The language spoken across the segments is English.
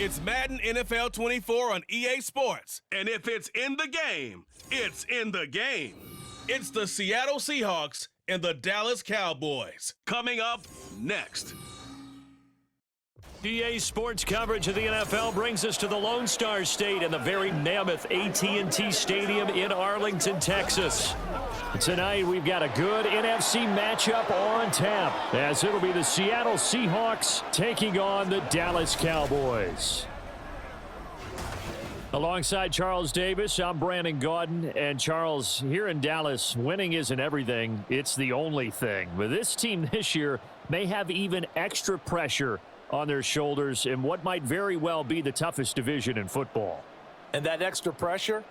It's Madden NFL 24 on EA Sports. And if it's in the game, it's in the game. It's the Seattle Seahawks and the Dallas Cowboys. Coming up next. EA Sports coverage of the NFL brings us to the Lone Star State and the very mammoth AT&T Stadium in Arlington, Texas. Tonight, we've got a good NFC matchup on tap, as it'll be the Seattle Seahawks taking on the Dallas Cowboys. Alongside Charles Davis, I'm Brandon Gaudin. And Charles, here in Dallas, winning isn't everything. It's the only thing. But this team this year may have even extra pressure on their shoulders in what might very well be the toughest division in football. And that extra pressure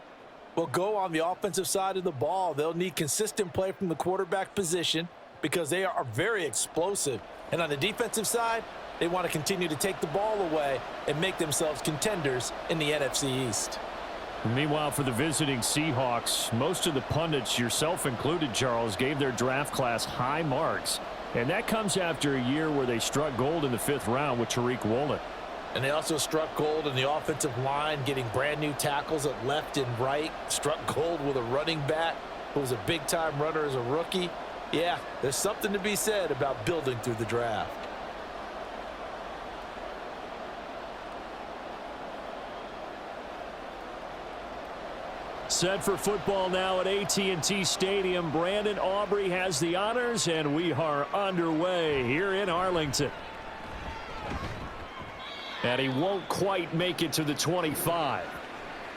will go on the offensive side of the ball. They'll need consistent play from the quarterback position because they are very explosive. And on the defensive side, they want to continue to take the ball away and make themselves contenders in the NFC East. Meanwhile, for the visiting Seahawks, most of the pundits, yourself included, Charles, gave their draft class high marks. And that comes after a year where they struck gold in the 5th round with Tariq Woolen. And they also struck gold in the offensive line, getting brand new tackles at left and right. Struck gold with a running back who was a big-time runner as a rookie. Yeah, there's something to be said about building through the draft. Set for football now at AT&T Stadium. Brandon Aubrey has the honors, and we are underway here in Arlington. And he won't quite make it to the 25.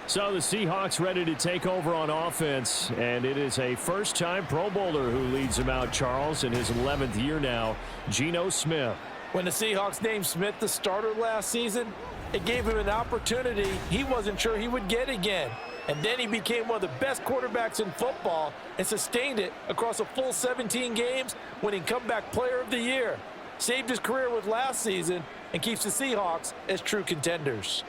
So the Seahawks ready to take over on offense, and it is a first-time Pro Bowler who leads them out, Charles, in his 11th year now, Geno Smith. When the Seahawks named Smith the starter last season, it gave him an opportunity he wasn't sure he would get again. And then he became one of the best quarterbacks in football and sustained it across a full 17 games, winning Comeback Player of the Year. Saved his career with last season and keeps the Seahawks as true contenders.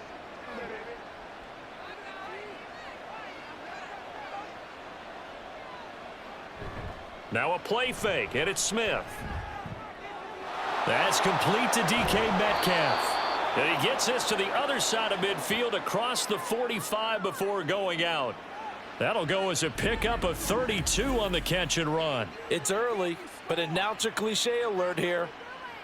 Now a play fake, and it's Smith. That's complete to DK Metcalf. And he gets this to the other side of midfield across the 45 before going out. That'll go as a pickup of 32 on the catch and run. It's early, but announcer cliche alert here.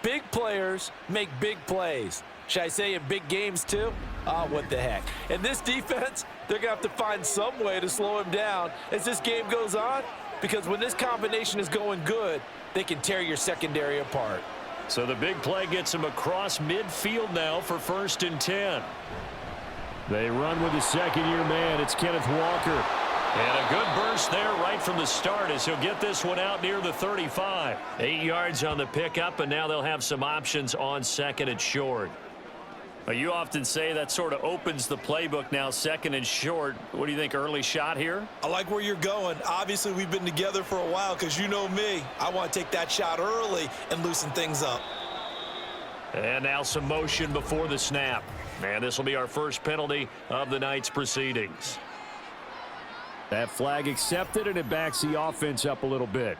Big players make big plays. Should I say in big games too? What the heck. And this defense, they're going to have to find some way to slow him down as this game goes on, because when this combination is going good, they can tear your secondary apart. So the big play gets him across midfield now for 1st and 10. They run with the second-year man. It's Kenneth Walker. And a good burst there right from the start as he'll get this one out near the 35. 8 yards on the pickup, and now they'll have some options on 2nd and short. You often say that sort of opens the playbook now, 2nd and short. What do you think, early shot here? I like where you're going. Obviously, we've been together for a while because you know me. I want to take that shot early and loosen things up. And now some motion before the snap. And this will be our first penalty of the night's proceedings. That flag accepted, and it backs the offense up a little bit.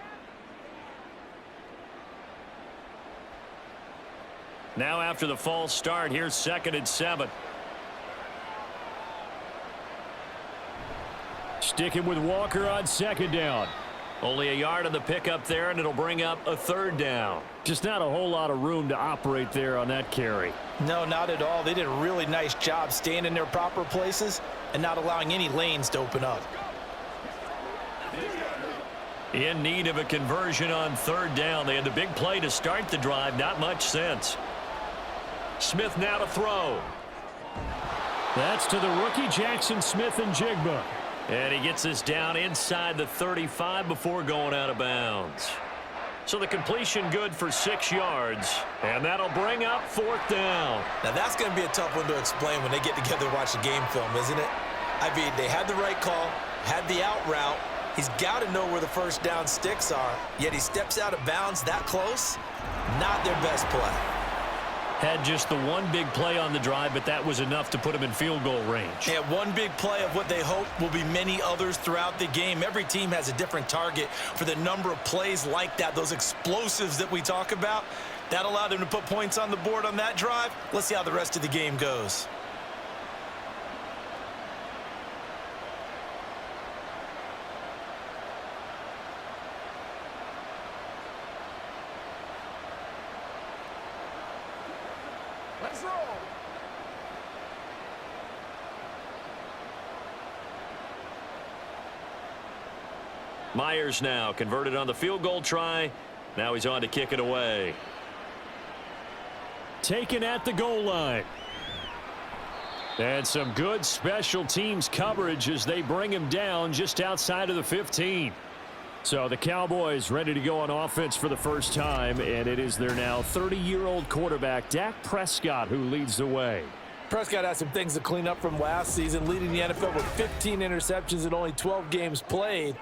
Now after the false start, here's 2nd and 7. Sticking with Walker on 2nd down. Only a yard on the pickup there, and it'll bring up a 3rd down. Just not a whole lot of room to operate there on that carry. No, not at all. They did a really nice job staying in their proper places and not allowing any lanes to open up. In need of a conversion on 3rd down. They had the big play to start the drive. Not much sense. Smith now to throw. That's to the rookie Jackson Smith-Njigba. And he gets this down inside the 35 before going out of bounds. So the completion good for 6 yards. And that'll bring up 4th down. Now that's going to be a tough one to explain when they get together and watch the game film, isn't it? I mean, they had the right call, had the out route. He's got to know where the 1st down sticks are, yet he steps out of bounds that close. Not their best play. Had just the one big play on the drive, but that was enough to put him in field goal range. Yeah, one big play of what they hope will be many others throughout the game. Every team has a different target for the number of plays like that, those explosives that we talk about. That allowed him to put points on the board on that drive. Let's see how the rest of the game goes. Let's roll. Myers now converted on the field goal try. Now he's on to kick it away. Taken at the goal line. And some good special teams coverage as they bring him down just outside of the 15. So the Cowboys ready to go on offense for the first time, and it is their now 30-year-old quarterback, Dak Prescott, who leads the way. Prescott has some things to clean up from last season, leading the NFL with 15 interceptions in only 12 games played.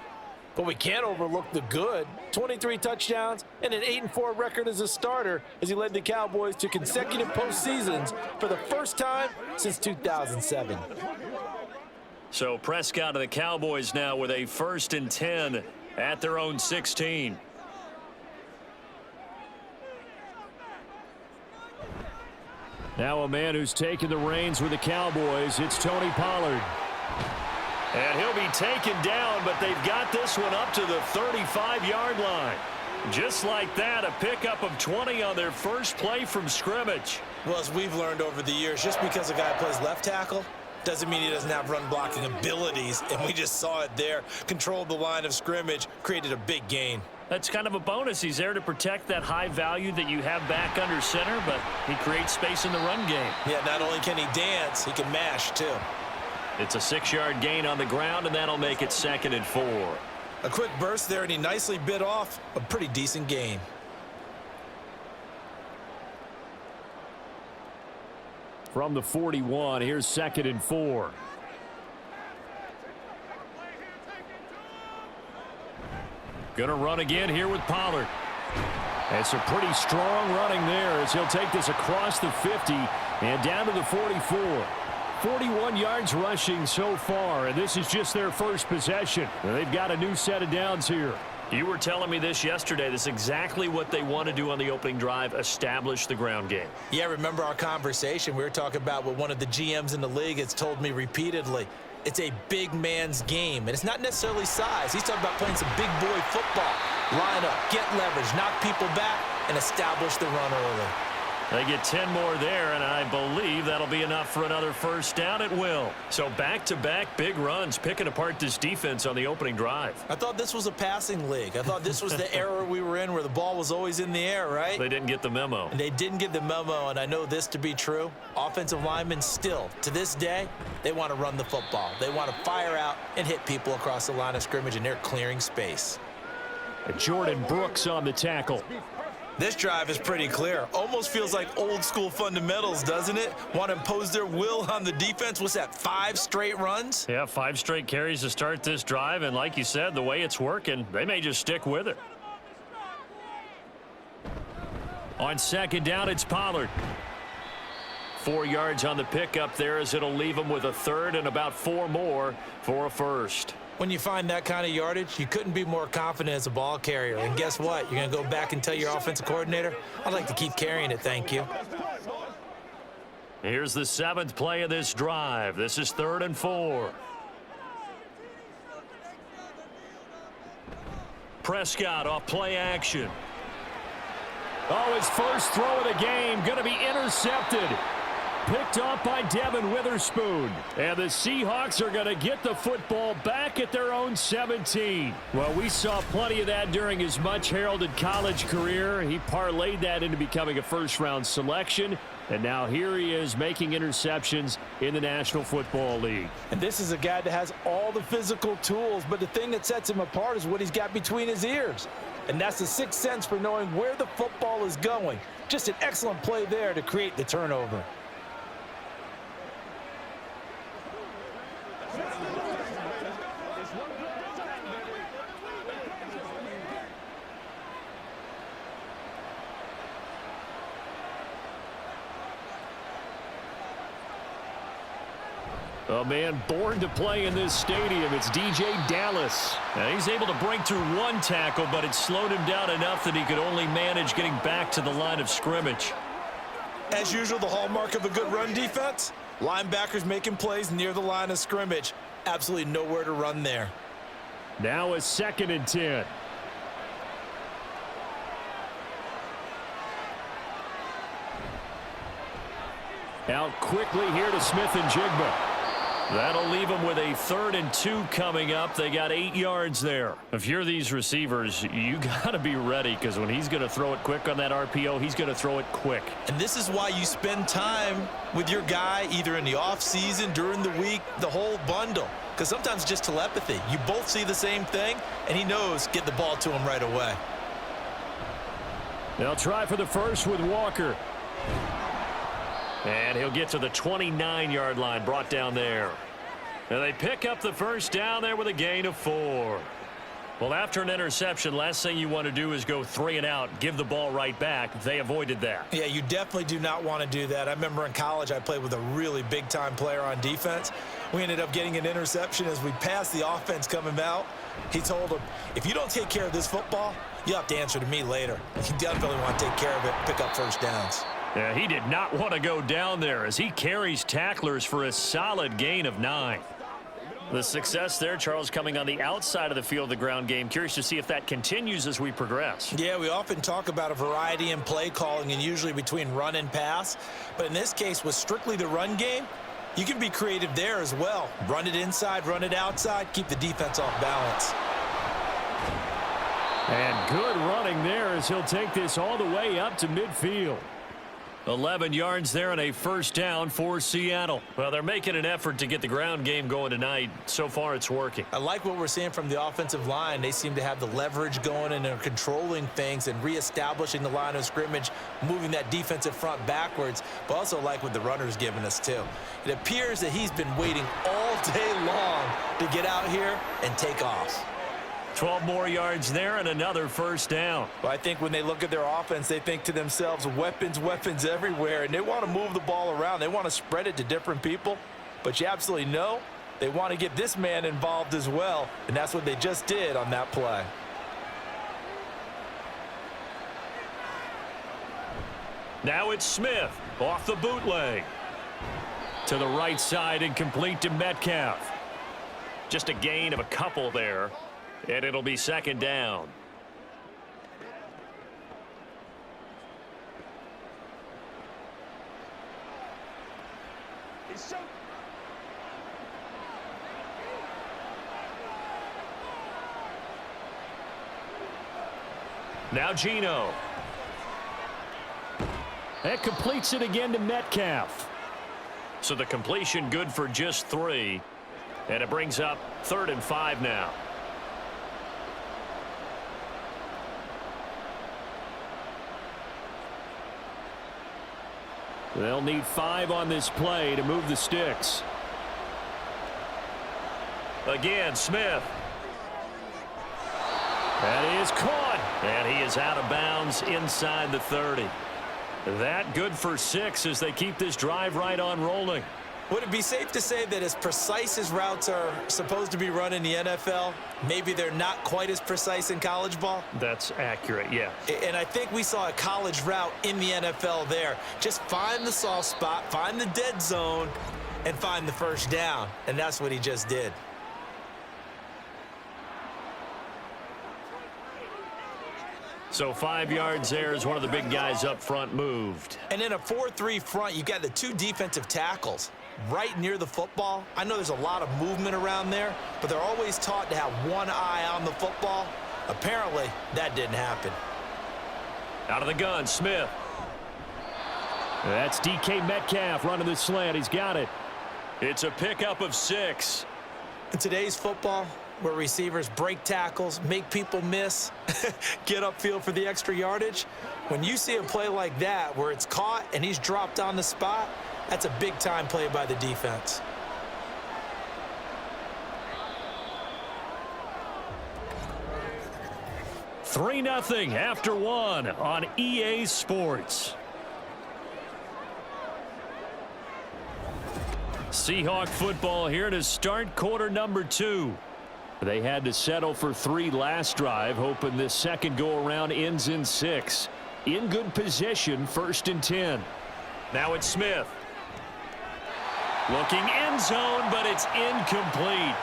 But we can't overlook the good. 23 touchdowns and an 8-4 record as a starter as he led the Cowboys to consecutive postseasons for the first time since 2007. So Prescott and the Cowboys now with a 1st and 10 at their own 16. Now a man who's taken the reins with the Cowboys, it's Tony Pollard. And he'll be taken down, but they've got this one up to the 35-yard line. Just like that, a pickup of 20 on their first play from scrimmage. Well, as we've learned over the years, just because a guy plays left tackle doesn't mean he doesn't have run blocking abilities, and we just saw it there. Controlled the line of scrimmage, created a big gain. That's kind of a bonus. He's there to protect that high value that you have back under center, but he creates space in the run game. Yeah, not only can he dance, he can mash, too. It's a 6-yard gain on the ground, and that'll make it 2nd and 4. A quick burst there, and he nicely bit off a pretty decent gain. From the 41, here's 2nd and 4. Gonna run again here with Pollard. And some pretty strong running there as he'll take this across the 50 and down to the 44. 41 yards rushing so far, and this is just their first possession. They've got a new set of downs here. You were telling me this yesterday. This is exactly what they want to do on the opening drive, establish the ground game. Yeah, remember our conversation? We were talking about what one of the GMs in the league has told me repeatedly. It's a big man's game, and it's not necessarily size. He's talking about playing some big boy football. Line up, get leverage, knock people back, and establish the run early. They get 10 more there, and I believe that'll be enough for another first down. It will. So back-to-back big runs, picking apart this defense on the opening drive. I thought this was a passing league. I thought this was the era we were in where the ball was always in the air, right? They didn't get the memo. And they didn't get the memo, and I know this to be true. Offensive linemen still, to this day, they want to run the football. They want to fire out and hit people across the line of scrimmage, and they're clearing space. Jordan Brooks on the tackle. This drive is pretty clear. Almost feels like old school fundamentals, doesn't it? Want to impose their will on the defense. What's that, 5 straight runs? Yeah, 5 straight carries to start this drive, and like you said, the way it's working, they may just stick with it. On 2nd down, it's Pollard. 4 yards on the pickup there as it'll leave them with a 3rd and about 4 more for a first. When you find that kind of yardage, you couldn't be more confident as a ball carrier. And guess what? You're going to go back and tell your offensive coordinator, I'd like to keep carrying it, thank you. Here's the 7th play of this drive. This is 3rd and 4. Prescott off play action. Oh, his first throw of the game going to be intercepted. Picked off by Devin Witherspoon. And the Seahawks are going to get the football back at their own 17. Well, we saw plenty of that during his much-heralded college career. He parlayed that into becoming a first-round selection. And now here he is making interceptions in the National Football League. And this is a guy that has all the physical tools, but the thing that sets him apart is what he's got between his ears. And that's the sixth sense for knowing where the football is going. Just an excellent play there to create the turnover. A man born to play in this stadium. It's DJ Dallas. Now, he's able to break through one tackle, but it slowed him down enough that he could only manage getting back to the line of scrimmage. As usual, the hallmark of a good run defense, linebackers making plays near the line of scrimmage. Absolutely nowhere to run there. Now a 2nd and 10. Out quickly here to Smith and Jigba. That'll leave them with a 3rd and 2 coming up. They got 8 yards there. If you're these receivers, you got to be ready, because when he's going to throw it quick on that RPO, he's going to throw it quick. And this is why you spend time with your guy either in the offseason, during the week, the whole bundle. Because sometimes it's just telepathy. You both see the same thing, and he knows get the ball to him right away. They'll try for the first with Walker. And he'll get to the 29-yard line, brought down there. And they pick up the first down there with a gain of 4. Well, after an interception, last thing you want to do is go 3 and out, give the ball right back. They avoided that. Yeah, you definitely do not want to do that. I remember in college I played with a really big-time player on defense. We ended up getting an interception as we passed the offense coming out. He told him, if you don't take care of this football, you'll have to answer to me later. You definitely want to take care of it, pick up first downs. Yeah, he did not want to go down there as he carries tacklers for a solid gain of 9. The success there, Charles, coming on the outside of the field of the ground game. Curious to see if that continues as we progress. Yeah, we often talk about a variety in play calling and usually between run and pass. But in this case, with strictly the run game, you can be creative there as well. Run it inside, run it outside, keep the defense off balance. And good running there as he'll take this all the way up to midfield. 11 yards there and a first down for Seattle. Well, they're making an effort to get the ground game going tonight. So far, it's working. I like what we're seeing from the offensive line. They seem to have the leverage going and they're controlling things and reestablishing the line of scrimmage, moving that defensive front backwards, but also like what the runner's giving us too. It appears that he's been waiting all day long to get out here and take off. 12 more yards there and another first down. Well, I think when they look at their offense, they think to themselves, weapons, weapons everywhere, and they want to move the ball around. They want to spread it to different people, but you absolutely know they want to get this man involved as well, and that's what they just did on that play. Now it's Smith off the bootleg. To the right side and complete to Metcalf. Just a gain of a couple there. And it'll be second down. Now Geno. That completes it again to Metcalf. So the completion good for just 3. And it brings up 3rd and 5 now. They'll need 5 on this play to move the sticks. Again, Smith. That is caught. And he is out of bounds inside the 30. That good for 6 as they keep this drive right on rolling. Would it be safe to say that as precise as routes are supposed to be run in the NFL, maybe they're not quite as precise in college ball? That's accurate, yeah. And I think we saw a college route in the NFL there. Just find the soft spot, find the dead zone, and find the first down. And that's what he just did. So 5 yards there as one of the big guys up front moved. And in a 4-3 front, you got the 2 defensive tackles right near the football. I know there's a lot of movement around there, but they're always taught to have one eye on the football. Apparently, that didn't happen. Out of the gun, Smith. That's DK Metcalf running the slant. He's got it. It's a pickup of 6. In today's football, where receivers break tackles, make people miss, get upfield for the extra yardage, when you see a play like that where it's caught and he's dropped on the spot, that's a big-time play by the defense. Three 3-0 after 1 on EA Sports. Seahawk football here to start quarter number 2. They had to settle for 3 last drive, hoping this second go-around ends in 6. In good position, 1st and 10. Now it's Smith. Looking end zone, but it's incomplete.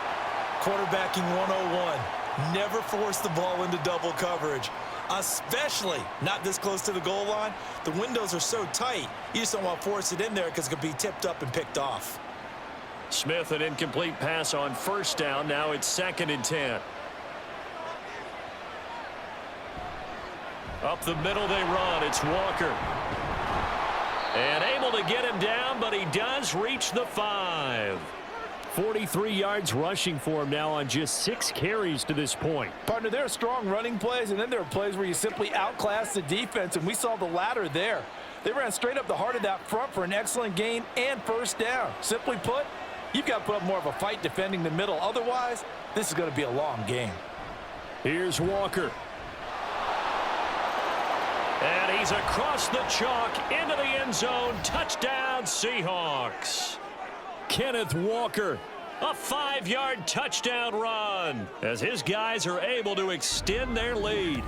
Quarterbacking 101. Never force the ball into double coverage, especially not this close to the goal line. The windows are so tight, you just don't want to force it in there because it could be tipped up and picked off. Smith, an incomplete pass on 1st down. Now it's 2nd and 10. Up the middle they run. It's Walker. And able to get him down, but he does reach the 5. 43 yards rushing for him now on just 6 carries to this point. Partner, there are strong running plays, and then there are plays where you simply outclass the defense, and we saw the latter there. They ran straight up the heart of that front for an excellent gain and 1st down. Simply put, you've got to put up more of a fight defending the middle. Otherwise, this is going to be a long game. Here's Walker. And he's across the chalk into the end zone. Touchdown, Seahawks. Kenneth Walker, a 5-yard touchdown run as his guys are able to extend their lead.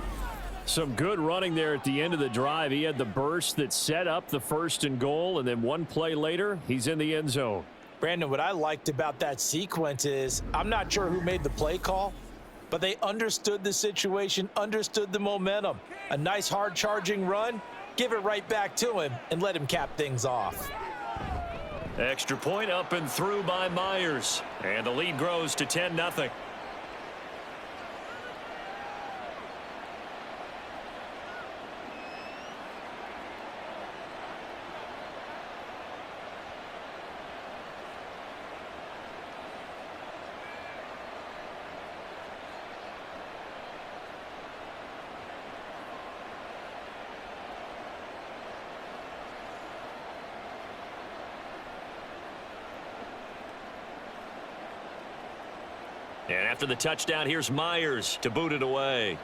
Some good running there at the end of the drive. He had the burst that set up the 1st and goal, and then one play later, he's in the end zone. Brandon, what I liked about that sequence is I'm not sure who made the play call, but they understood the situation, understood the momentum. A nice hard-charging run, give it right back to him, and let him cap things off. Extra point up and through by Myers. And the lead grows to 10-0. And after the touchdown, here's Myers to boot it away.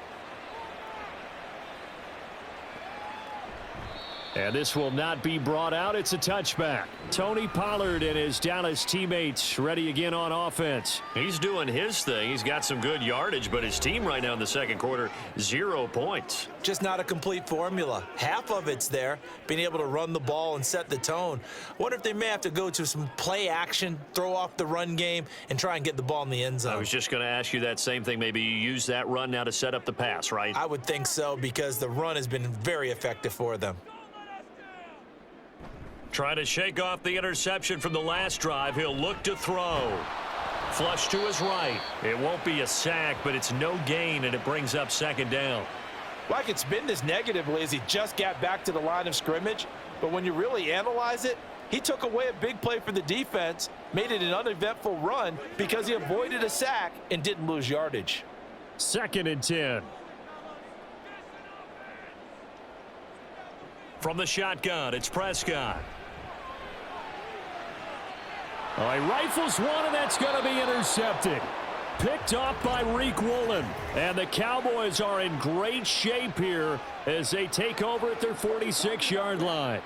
And this will not be brought out. It's a touchback. Tony Pollard and his Dallas teammates ready again on offense. He's doing his thing. He's got some good yardage, but his team right now in the second quarter, 0 points. Just not a complete formula. Half of it's there, being able to run the ball and set the tone. Wonder if they may have to go to some play action, throw off the run game, and try and get the ball in the end zone. I was just going to ask you that same thing. Maybe you use that run now to set up the pass, right? I would think so, because the run has been very effective for them. Trying to shake off the interception from the last drive. He'll look to throw. Flush to his right. It won't be a sack, but it's no gain, and it brings up 2nd down. Like it's been this negatively as he just got back to the line of scrimmage, but when you really analyze it, he took away a big play for the defense, made it an uneventful run because he avoided a sack and didn't lose yardage. 2nd and 10. From the shotgun, it's Prescott. Oh, he rifles one, and that's going to be intercepted. Picked off by Reek Woolen. And the Cowboys are in great shape here as they take over at their 46-yard line.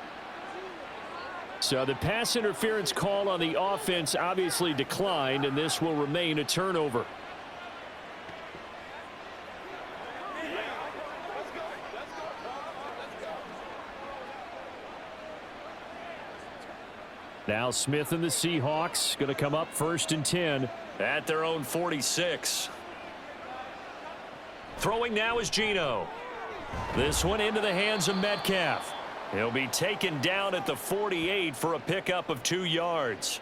So the pass interference call on the offense obviously declined, and this will remain a turnover. Now Smith and the Seahawks going to come up 1st and 10 at their own 46. Throwing now is Geno. This one into the hands of Metcalf. He'll be taken down at the 48 for a pickup of 2 yards.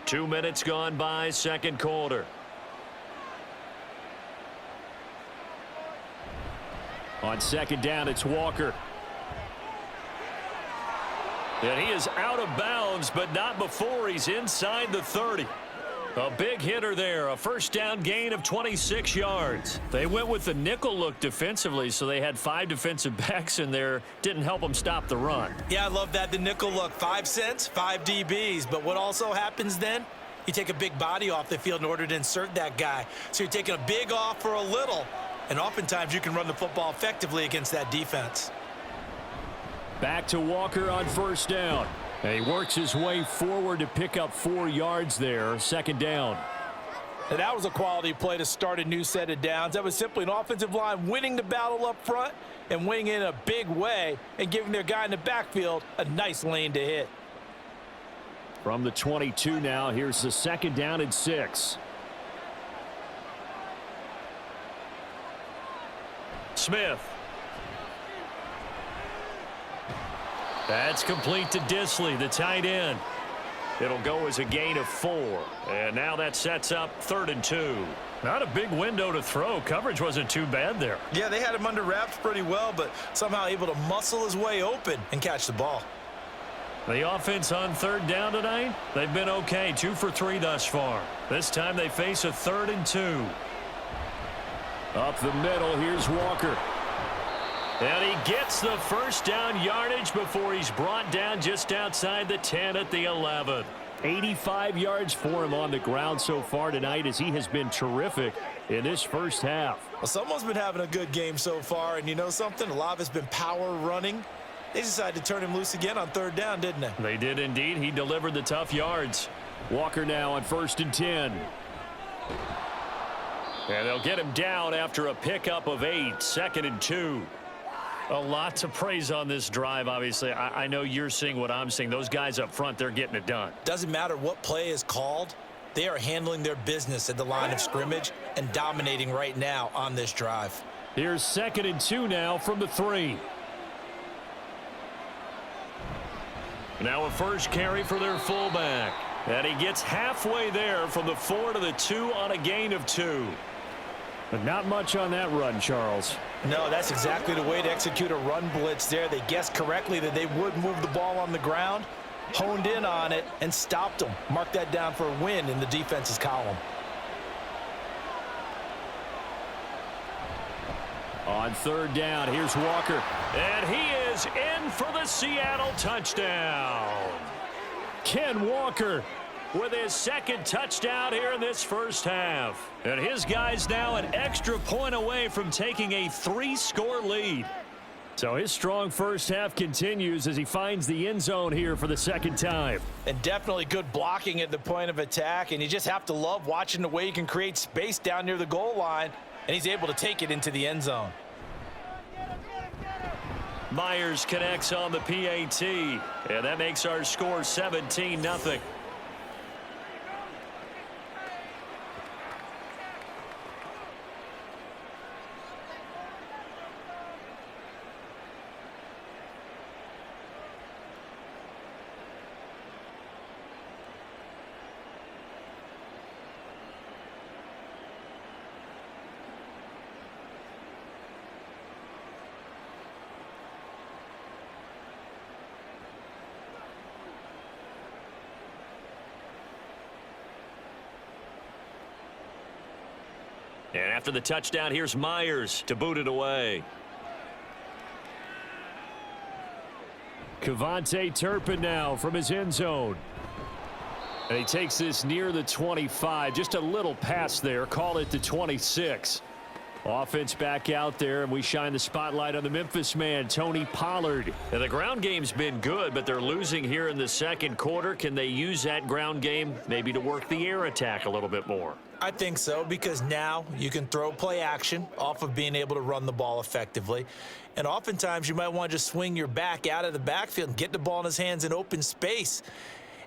Two minutes gone by, second quarter. On 2nd down, it's Walker. And he is out of bounds, but not before he's inside the 30. A big hitter there, a 1st down gain of 26 yards. They went with the nickel look defensively, so they had 5 defensive backs in there. Didn't help them stop the run. Yeah, I love that, the nickel look. 5 cents, 5 DBs. But what also happens then? You take a big body off the field in order to insert that guy. So you're taking a big off for a little. And oftentimes you can run the football effectively against that defense. Back to Walker on first down. And he works his way forward to pick up 4 yards there. Second down. And that was a quality play to start a new set of downs. That was simply an offensive line winning the battle up front and winning in a big way and giving their guy in the backfield a nice lane to hit. From the 22 now, here's the second down and 6. Smith. That's complete to Disley, the tight end. It'll go as a gain of 4. And now that sets up 3rd and 2. Not a big window to throw. Coverage wasn't too bad there. Yeah, they had him under wraps pretty well, but somehow able to muscle his way open and catch the ball. The offense on 3rd down tonight, they've been okay. 2 for 3 thus far. This time they face a 3rd and 2. Up the middle, here's Walker. And he gets the first down yardage before he's brought down just outside the 10 at the 11. 85 yards for him on the ground so far tonight as he has been terrific in this first half. Well, someone's been having a good game so far, and you know something? A lot of it's been power running. They decided to turn him loose again on 3rd down, didn't they? They did indeed. He delivered the tough yards. Walker now on 1st and 10. And they'll get him down after a pickup of 8. 2nd and 2. A lot to praise on this drive, obviously. I know you're seeing what I'm seeing. Those guys up front, they're getting it done. Doesn't matter what play is called. They are handling their business at the line of scrimmage and dominating right now on this drive. Here's 2nd and 2 now from the 3. Now a first carry for their fullback. And he gets halfway there from the 4 to the 2 on a gain of 2. But not much on that run, Charles. No, that's exactly the way to execute a run blitz there. They guessed correctly that they would move the ball on the ground, honed in on it, and stopped them. Mark that down for a win in the defense's column. On 3rd down, here's Walker. And he is in for the Seattle touchdown. Ken Walker with his 2nd touchdown here in this first half. And his guys now an extra point away from taking a 3-score lead. So his strong first half continues as he finds the end zone here for the 2nd time. And definitely good blocking at the point of attack. And you just have to love watching the way he can create space down near the goal line. And he's able to take it into the end zone. Myers connects on the PAT. And that makes our score 17-0. And after the touchdown, here's Myers to boot it away. Kevontae Turpin now from his end zone. And he takes this near the 25. Just a little pass there. Call it the 26. Offense back out there, and we shine the spotlight on the Memphis man, Tony Pollard. And the ground game's been good, but they're losing here in the 2nd quarter. Can they use that ground game maybe to work the air attack a little bit more? I think so, because now you can throw play action off of being able to run the ball effectively. And oftentimes you might want to just swing your back out of the backfield and get the ball in his hands in open space.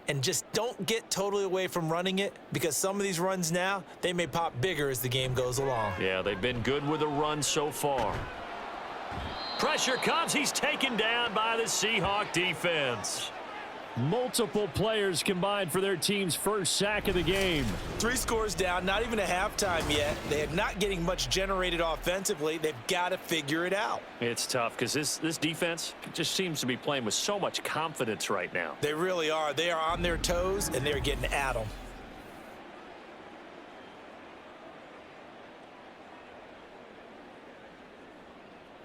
And just don't get totally away from running it, because some of these runs now, they may pop bigger as the game goes along. Yeah, they've been good with a run so far. Pressure comes. He's taken down by the Seahawk defense. Multiple players combined for their team's first sack of the game. 3 scores down, not even a halftime yet. They are not getting much generated offensively. They've got to figure it out. It's tough because this defense just seems to be playing with so much confidence right now. They really are. They are on their toes, and they're getting at them.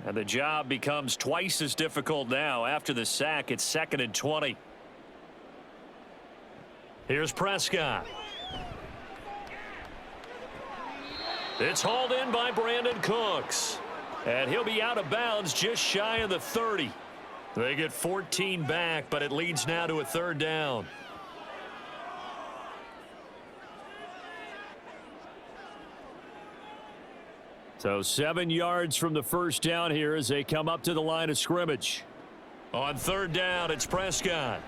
And the job becomes twice as difficult now. After the sack, it's 2nd and 20. Here's Prescott. It's hauled in by Brandon Cooks. And he'll be out of bounds just shy of the 30. They get 14 back, but it leads now to a 3rd down. So 7 yards from the first down here as they come up to the line of scrimmage. On 3rd down, it's Prescott.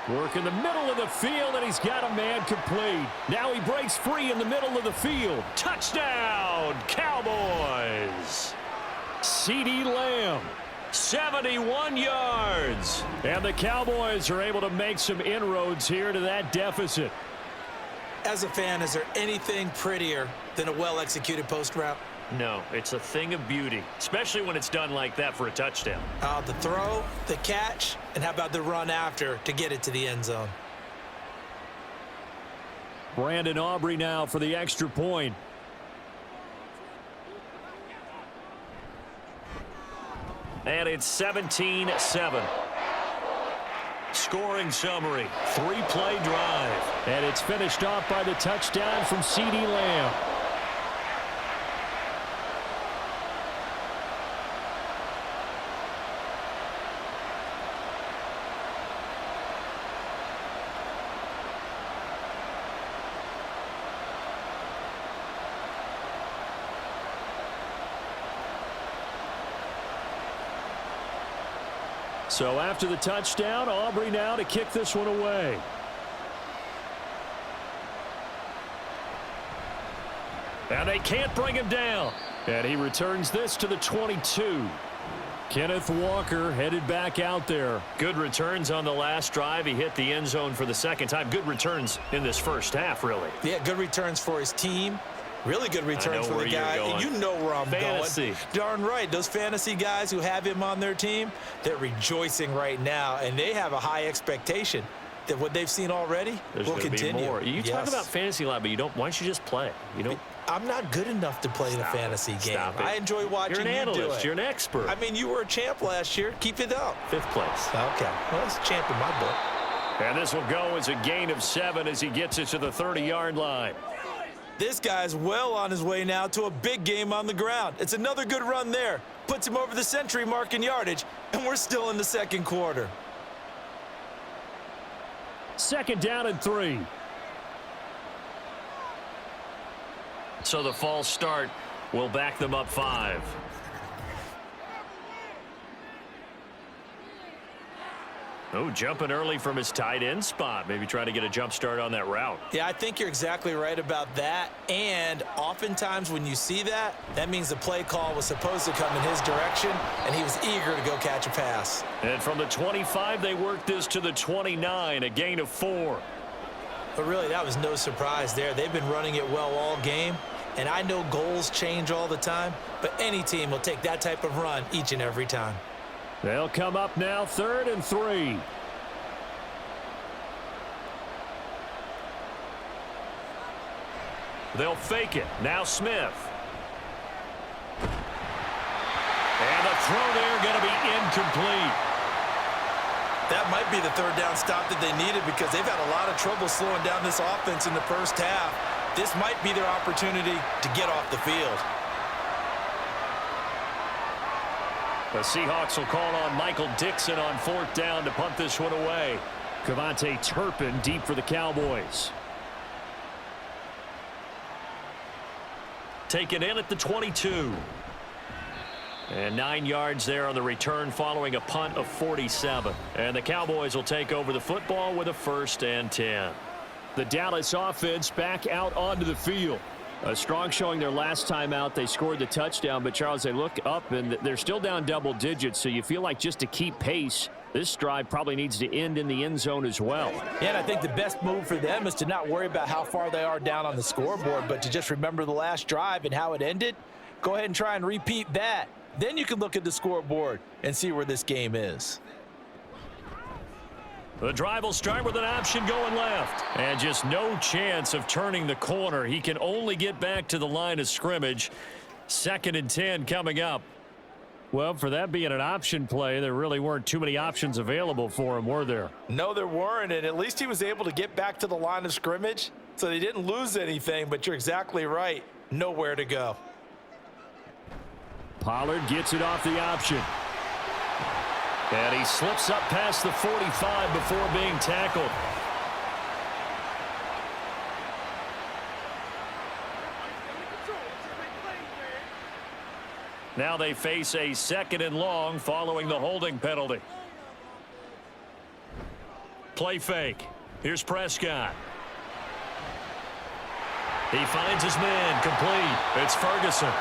Work in the middle of the field, and he's got a man complete. Now he breaks free in the middle of the field. Touchdown, Cowboys! CeeDee Lamb, 71 yards. And the Cowboys are able to make some inroads here to that deficit. As a fan, is there anything prettier than a well-executed post route? No, it's a thing of beauty, especially when it's done like that for a touchdown. The throw, the catch, and how about the run after to get it to the end zone? Brandon Aubrey now for the extra point. And it's 17-7. Scoring summary, 3-play drive. And it's finished off by the touchdown from CeeDee Lamb. So after the touchdown, Aubrey now to kick this one away. And they can't bring him down. And he returns this to the 22. Kenneth Walker headed back out there. Good returns on the last drive. He hit the end zone for the 2nd time. Good returns in this first half, really. Yeah, good returns for his team. Really good returns for the guy. And you know where I'm going. Darn right. Those fantasy guys who have him on their team, they're rejoicing right now. And they have a high expectation that what they've seen already will continue. Be more. You talk about fantasy a lot, but you don't. Why don't you just play? You don't. I'm not good enough to play the fantasy game. I enjoy watching you do it. You're an analyst. Do it. You're an expert. I mean, you were a champ last year. Keep it up. 5th place. Okay. Well, it's a champ in my book. And this will go as a gain of 7 as he gets it to the 30-yard line. This guy's well on his way now to a big game on the ground. It's another good run there. Puts him over the century mark in yardage, and we're still in the 2nd quarter. 2nd down and 3. So the false start will back them up 5. Oh, jumping early from his tight end spot. Maybe trying to get a jump start on that route. Yeah, I think you're exactly right about that. And oftentimes when you see that, that means the play call was supposed to come in his direction, and he was eager to go catch a pass. And from the 25, they worked this to the 29, a gain of 4. But really, that was no surprise there. They've been running it well all game. And I know goals change all the time, but any team will take that type of run each and every time. They'll come up now 3rd and 3. They'll fake it. Now Smith. And the throw there going to be incomplete. That might be the 3rd down stop that they needed because they've had a lot of trouble slowing down this offense in the first half. This might be their opportunity to get off the field. The Seahawks will call on Michael Dixon on 4th down to punt this one away. Cavante Turpin deep for the Cowboys. Taken in at the 22. And 9 yards there on the return following a punt of 47. And the Cowboys will take over the football with a 1st and 10. The Dallas offense back out onto the field. A strong showing their last time out. They scored the touchdown, but Charles, they look up and they're still down double digits, so you feel like just to keep pace, this drive probably needs to end in the end zone as well. Yeah, and I think the best move for them is to not worry about how far they are down on the scoreboard, but to just remember the last drive and how it ended. Go ahead and try and repeat that. Then you can look at the scoreboard and see where this game is. The drive will start with an option going left. And just no chance of turning the corner. He can only get back to the line of scrimmage. 2nd and 10 coming up. Well, for that being an option play, there really weren't too many options available for him, were there? No, there weren't, and at least he was able to get back to the line of scrimmage, so they didn't lose anything, but you're exactly right. Nowhere to go. Pollard gets it off the option. And he slips up past the 45 before being tackled. Now they face a 2nd and long following the holding penalty. Play fake. Here's Prescott. He finds his man, complete. It's Ferguson.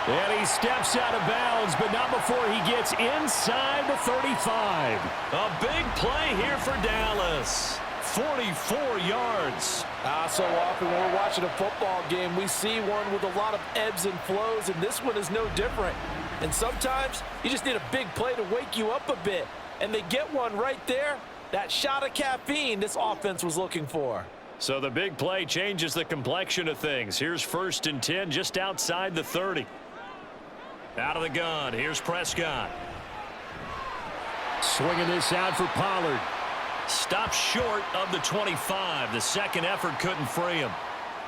And he steps out of bounds, but not before he gets inside the 35. A big play here for Dallas. 44 yards. So often when we're watching a football game, we see one with a lot of ebbs and flows, and this one is no different. And sometimes you just need a big play to wake you up a bit. And they get one right there. That shot of caffeine this offense was looking for. So the big play changes the complexion of things. Here's 1st and 10 just outside the 30. Out of the gun. Here's Prescott. Swinging this out for Pollard. Stopped short of the 25. The second effort couldn't free him.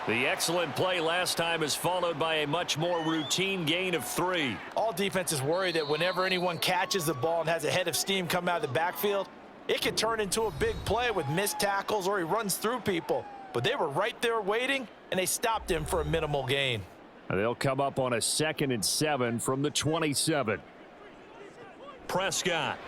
The excellent play last time is followed by a much more routine gain of 3. All defenses worry that whenever anyone catches the ball and has a head of steam come out of the backfield, it could turn into a big play with missed tackles or he runs through people. But they were right there waiting, and they stopped him for a minimal gain. They'll come up on a 2nd and 7 from the 27. Prescott.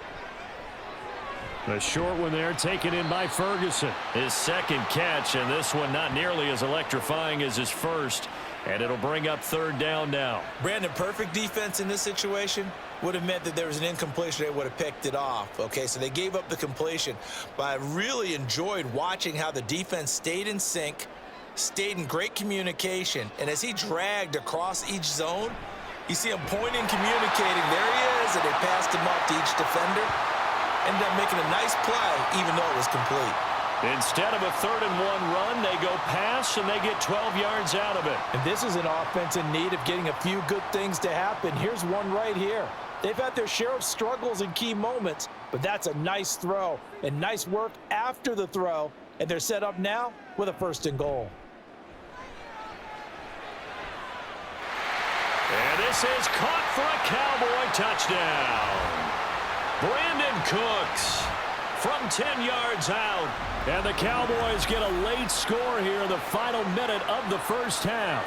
The short one there taken in by Ferguson. His second catch, and this one not nearly as electrifying as his first. And it'll bring up 3rd down now. Brandon, perfect defense in this situation would have meant that there was an incompletion. They would have picked it off. Okay, so they gave up the completion. But I really enjoyed watching how the defense stayed in sync, stayed in great communication. And as he dragged across each zone, you see him pointing, communicating. There he is, and they passed him up to each defender. Ended up making a nice play, even though it was complete. Instead of a 3rd and 1 run, they go pass, and they get 12 yards out of it. And this is an offense in need of getting a few good things to happen. Here's one right here. They've had their share of struggles in key moments, but that's a nice throw and nice work after the throw. And they're set up now with a 1st and goal. And this is caught for a Cowboy touchdown. Brandon Cooks from 10 yards out. And the Cowboys get a late score here in the final minute of the first half.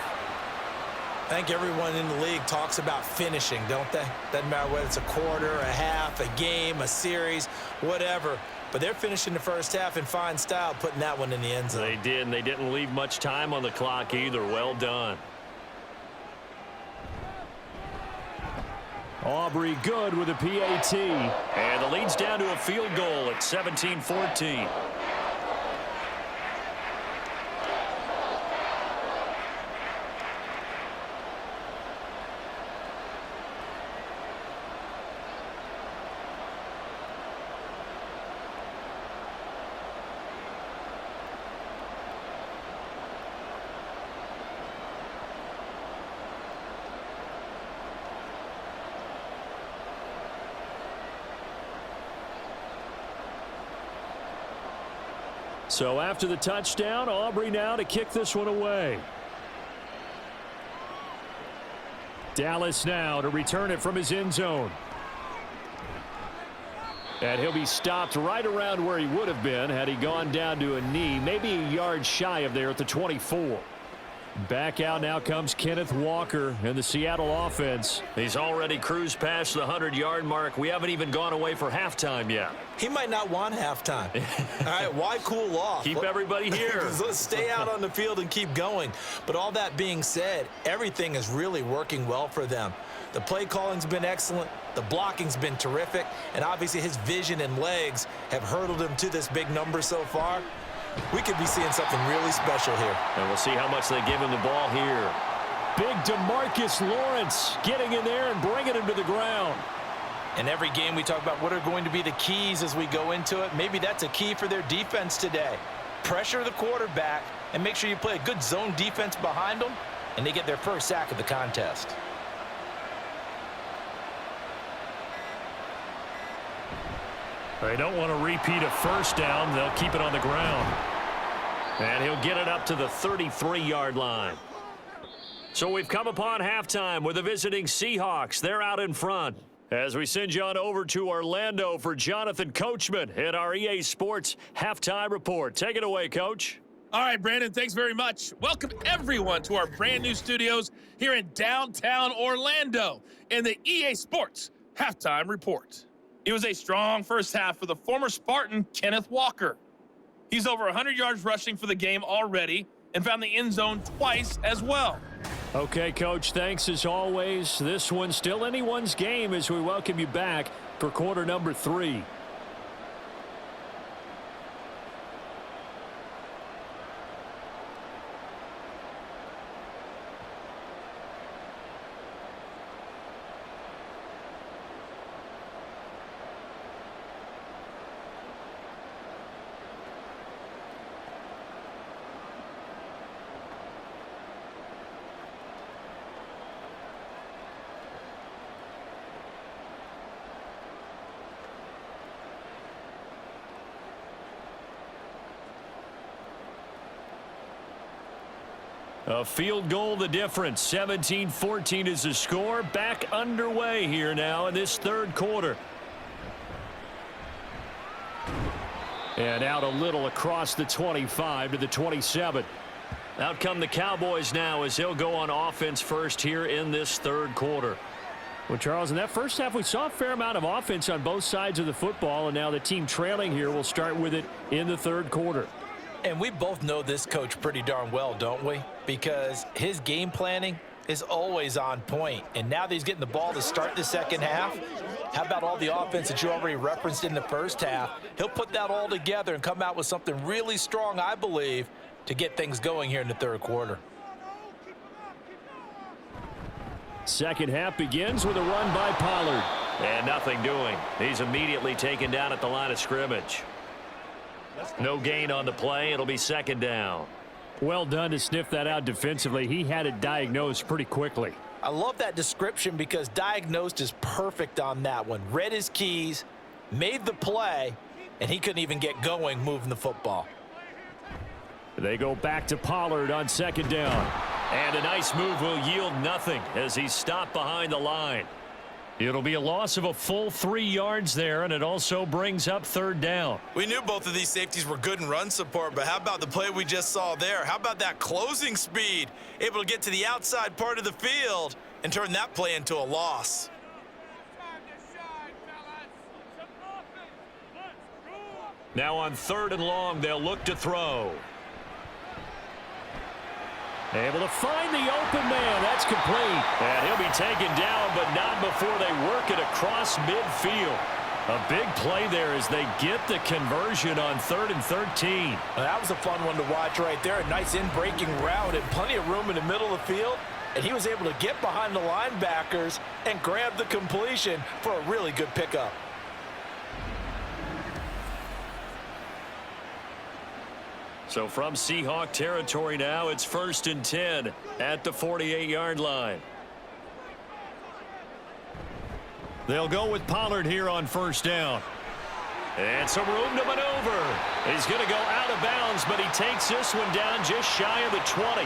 I think everyone in the league talks about finishing, don't they? Doesn't matter whether it's a quarter, a half, a game, a series, whatever. But they're finishing the first half in fine style, putting that one in the end zone. They did, and they didn't leave much time on the clock either. Well done. Aubrey good with a PAT. And the lead's down to a field goal at 17-14. So after the touchdown, Aubrey now to kick this one away. Dallas now to return it from his end zone. And he'll be stopped right around where he would have been had he gone down to a knee, maybe a yard shy of there at the 24. Back out now comes Kenneth Walker and the Seattle offense. He's already cruised past the 100-yard mark. We haven't even gone away for halftime yet. He might not want halftime. All right, why cool off? Keep everybody here. Let's stay out on the field and keep going. But all that being said, everything is really working well for them. The play calling's been excellent. The blocking's been terrific. And obviously his vision and legs have hurdled him to this big number so far. We could be seeing something really special here. And we'll see how much they give him the ball here. Big DeMarcus Lawrence getting in there and bringing him to the ground. In every game we talk about what are going to be the keys as we go into it. Maybe that's a key for their defense today. Pressure the quarterback and make sure you play a good zone defense behind them, and they get their first sack of the contest. They don't want to repeat a first down. They'll keep it on the ground. And he'll get it up to the 33-yard line. So we've come upon halftime with the visiting Seahawks. They're out in front. As we send you on over to Orlando for Jonathan Coachman at our EA Sports Halftime Report. Take it away, Coach. All right, Brandon, thanks very much. Welcome, everyone, to our brand new studios here in downtown Orlando in the EA Sports Halftime Report. It was a strong first half for the former Spartan, Kenneth Walker. He's over 100 yards rushing for the game already and found the end zone twice as well. Okay, Coach, thanks as always. This one's still anyone's game as we welcome you back for quarter number 3. A field goal the difference. 17-14 is the score. Back underway here now in this third quarter. And out a little across the 25 to the 27. Out come the Cowboys now as they'll go on offense first here in this third quarter. Well, Charles, in that first half, we saw a fair amount of offense on both sides of the football, and now the team trailing here will start with it in the third quarter. And we both know this coach pretty darn well, don't we? Because his game planning is always on point. And now that he's getting the ball to start the second half, how about all the offense that you already referenced in the first half? He'll put that all together and come out with something really strong, I believe, to get things going here in the third quarter. Second half begins with a run by Pollard. And nothing doing. He's immediately taken down at the line of scrimmage. No gain on the play. It'll be second down. Well done to sniff that out defensively. He had it diagnosed pretty quickly. I love that description because diagnosed is perfect on that one. Read his keys, made the play, and he couldn't even get going moving the football. They go back to Pollard on second down. And a nice move will yield nothing as he's stopped behind the line. It'll be a loss of a full 3 yards there, and it also brings up third down. We knew both of these safeties were good in run support, but how about the play we just saw there? How about that closing speed? Able to get to the outside part of the field and turn that play into a loss. Now on third and long, they'll look to throw. Able to find the open man. That's complete. And he'll be taken down, but not before they work it across midfield. A big play there as they get the conversion on 3rd and 13. Well, that was a fun one to watch right there. A nice in-breaking route and plenty of room in the middle of the field. And he was able to get behind the linebackers and grab the completion for a really good pickup. So from Seahawk territory now, it's 1st and 10 at the 48-yard line. They'll go with Pollard here on first down. And some room to maneuver. He's going to go out of bounds, but he takes this one down just shy of the 20.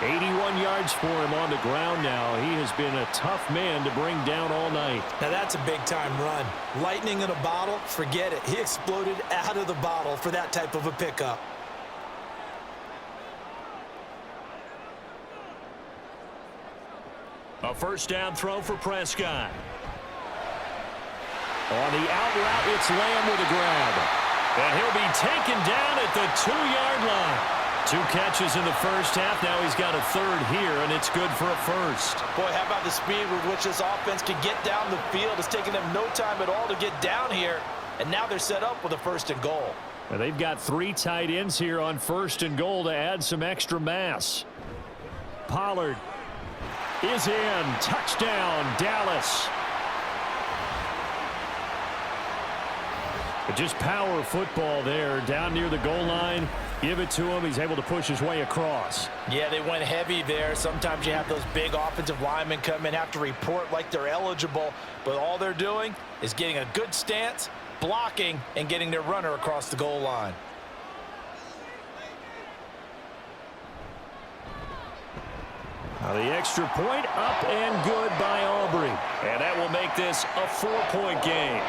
81 yards for him on the ground now. He has been a tough man to bring down all night. Now that's a big-time run. Lightning in a bottle, forget it. He exploded out of the bottle for that type of a pickup. A first down throw for Prescott. On the out route, it's Lamb with a grab. And he'll be taken down at the 2-yard line. 2 catches in the first half. Now he's got a third here, and it's good for a first. Boy, how about the speed with which this offense can get down the field? It's taken them no time at all to get down here, and now they're set up with a 1st and goal. And they've got 3 tight ends here on 1st and goal to add some extra mass. Pollard is in. Touchdown, Dallas. But just power football there down near the goal line. Give it to him. He's able to push his way across. Yeah, they went heavy there. Sometimes you have those big offensive linemen come in, have to report like they're eligible, but all they're doing is getting a good stance blocking and getting their runner across the goal line. Now the extra point up and good by Aubrey. And that will make this a 4-point game.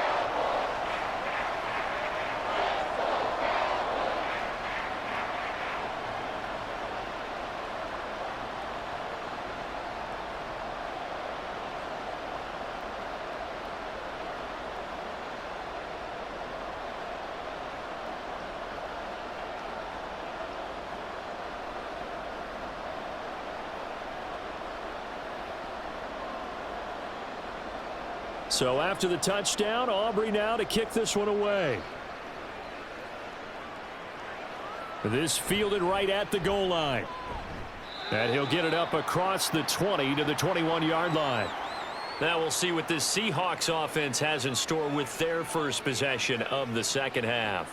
So after the touchdown, Aubrey now to kick this one away. This fielded right at the goal line. And he'll get it up across the 20 to the 21-yard line. Now we'll see what this Seahawks offense has in store with their first possession of the second half.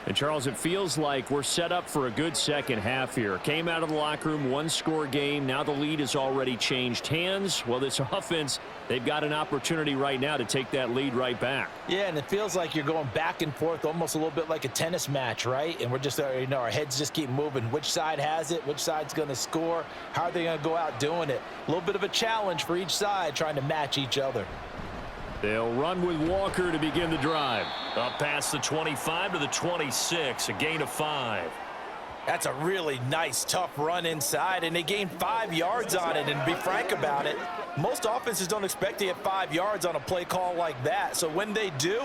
And, Charles, it feels like we're set up for a good second half here. Came out of the locker room, one-score game. Now the lead has already changed hands. Well, this offense, they've got an opportunity right now to take that lead right back. Yeah, and it feels like you're going back and forth almost a little bit like a tennis match, right? And we're just, our heads just keep moving. Which side has it? Which side's going to score? How are they going to go out doing it? A little bit of a challenge for each side trying to match each other. They'll run with Walker to begin the drive. Up past the 25 to the 26, a gain of 5. That's a really nice, tough run inside, and they gained 5 yards on it. And to be frank about it, most offenses don't expect to get 5 yards on a play call like that. So when they do,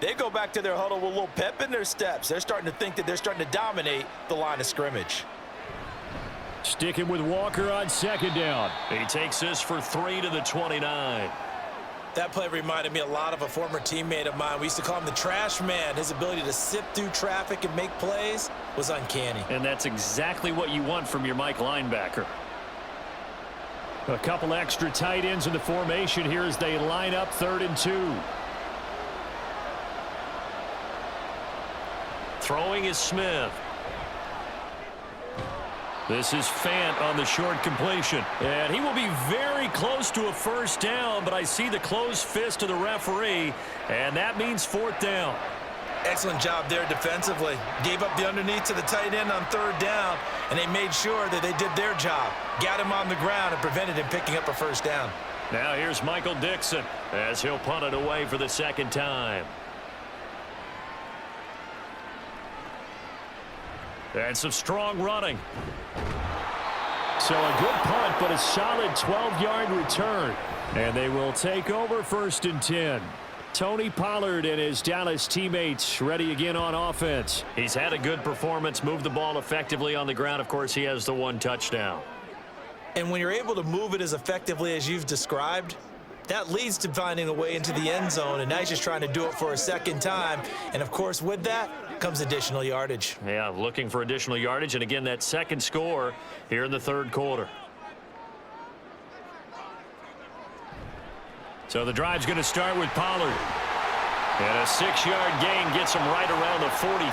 they go back to their huddle with a little pep in their steps. They're starting to think that they're starting to dominate the line of scrimmage. Sticking with Walker on second down. He takes this for 3 to the 29. That play reminded me a lot of a former teammate of mine. We used to call him the trash man. His ability to sift through traffic and make plays was uncanny. And that's exactly what you want from your Mike linebacker. A couple extra tight ends in the formation here as they line up 3rd and 2. Throwing is Smith. This is Fant on the short completion. And he will be very close to a first down, but I see the closed fist of the referee, and that means 4th down. Excellent job there defensively. Gave up the underneath to the tight end on 3rd down, and they made sure that they did their job. Got him on the ground and prevented him picking up a first down. Now here's Michael Dixon as he'll punt it away for the second time. And some strong running. So a good punt, but a solid 12-yard return. And they will take over 1st and 10. Tony Pollard and his Dallas teammates ready again on offense. He's had a good performance, moved the ball effectively on the ground. Of course, he has the 1 touchdown. And when you're able to move it as effectively as you've described, that leads to finding a way into the end zone, and now he's just trying to do it for a second time. And, of course, with that comes additional yardage. Yeah, looking for additional yardage, and again, that second score here in the 3rd quarter. So the drive's going to start with Pollard. And a 6-yard gain gets him right around the 43.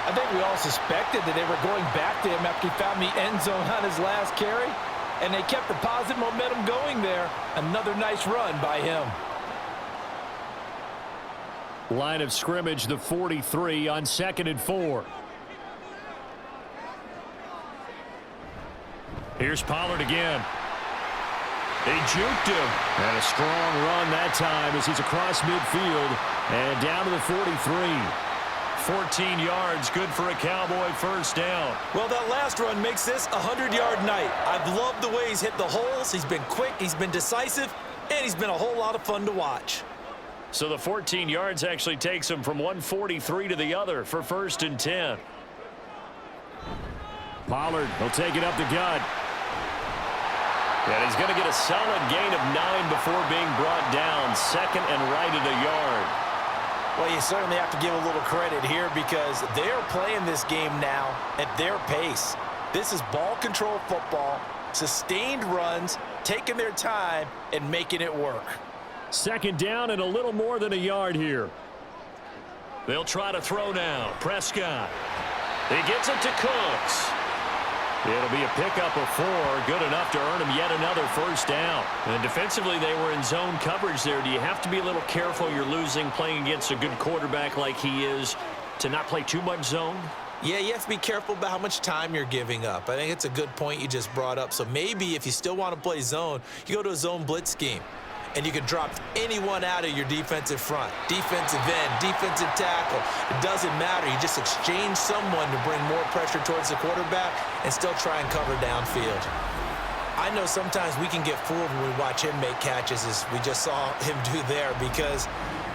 I think we all suspected that they were going back to him after he found the end zone on his last carry. And they kept the positive momentum going there. Another nice run by him. Line of scrimmage, the 43 on 2nd and 4. Here's Pollard again. They juked him. And a strong run that time as he's across midfield and down to the 43. 14 yards, good for a Cowboy first down. Well, that last run makes this a 100-yard night. I've loved the way he's hit the holes. He's been quick, he's been decisive, and he's been a whole lot of fun to watch. So the 14 yards actually takes him from 143 to the other for 1st and 10. Pollard will take it up the gut. And he's going to get a solid gain of 9 before being brought down. 2nd and right at a yard. Well, you certainly have to give a little credit here because they're playing this game now at their pace. This is ball control football, sustained runs, taking their time, and making it work. 2nd down and a little more than a yard here. They'll try to throw now. Prescott. He gets it to Cooks. It'll be a pickup of 4, good enough to earn him yet another first down. And defensively, they were in zone coverage there. Do you have to be a little careful you're losing playing against a good quarterback like he is to not play too much zone? Yeah, you have to be careful about how much time you're giving up. I think it's a good point you just brought up. So maybe if you still want to play zone, you go to a zone blitz scheme. And you can drop anyone out of your defensive front. Defensive end, defensive tackle. It doesn't matter. You just exchange someone to bring more pressure towards the quarterback and still try and cover downfield. I know sometimes we can get fooled when we watch him make catches, as we just saw him do there, because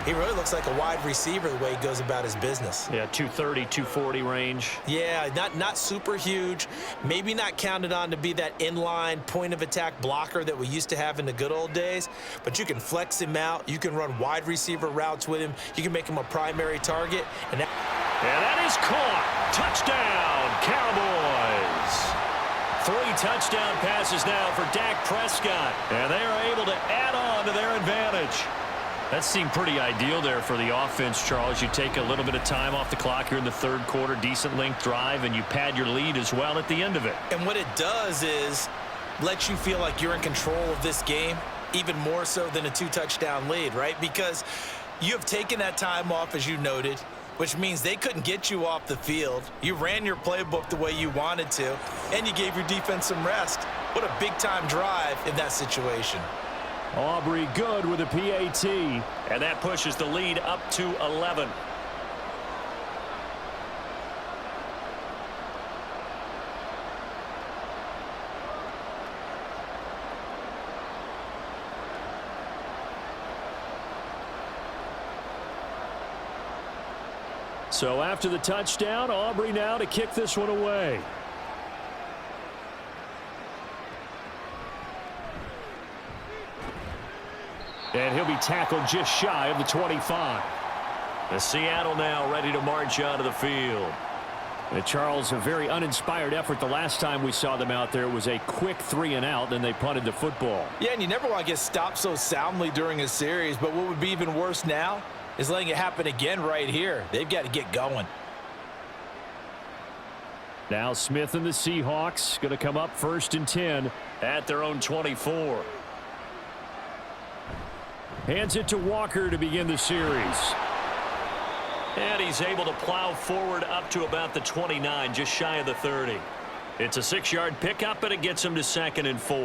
he really looks like a wide receiver the way he goes about his business. Yeah, 230, 240 range. Yeah, not super huge. Maybe not counted on to be that inline point-of-attack blocker that we used to have in the good old days, but you can flex him out. You can run wide receiver routes with him. You can make him a primary target. And that is caught. Touchdown, Cowboys. 3 touchdown passes now for Dak Prescott, and they are able to add on to their advantage. That seemed pretty ideal there for the offense, Charles. You take a little bit of time off the clock here in the third quarter, decent length drive, and you pad your lead as well at the end of it. And what it does is let you feel like you're in control of this game, even more so than a 2-touchdown lead, right? Because you have taken that time off, as you noted, which means they couldn't get you off the field. You ran your playbook the way you wanted to, and you gave your defense some rest. What a big-time drive in that situation. Aubrey good with a PAT, and that pushes the lead up to 11. So after the touchdown, Aubrey now to kick this one away. And he'll be tackled just shy of the 25. The Seattle now ready to march out of the field. And Charles, a very uninspired effort the last time we saw them out there. It was a quick 3-and-out, then they punted the football. Yeah, and you never want to get stopped so soundly during a series, but what would be even worse now is letting it happen again right here. They've got to get going. Now Smith and the Seahawks going to come up 1st and 10 at their own 24. Hands it to Walker to begin the series. And he's able to plow forward up to about the 29, just shy of the 30. It's a 6-yard pickup, and it gets him to 2nd and 4.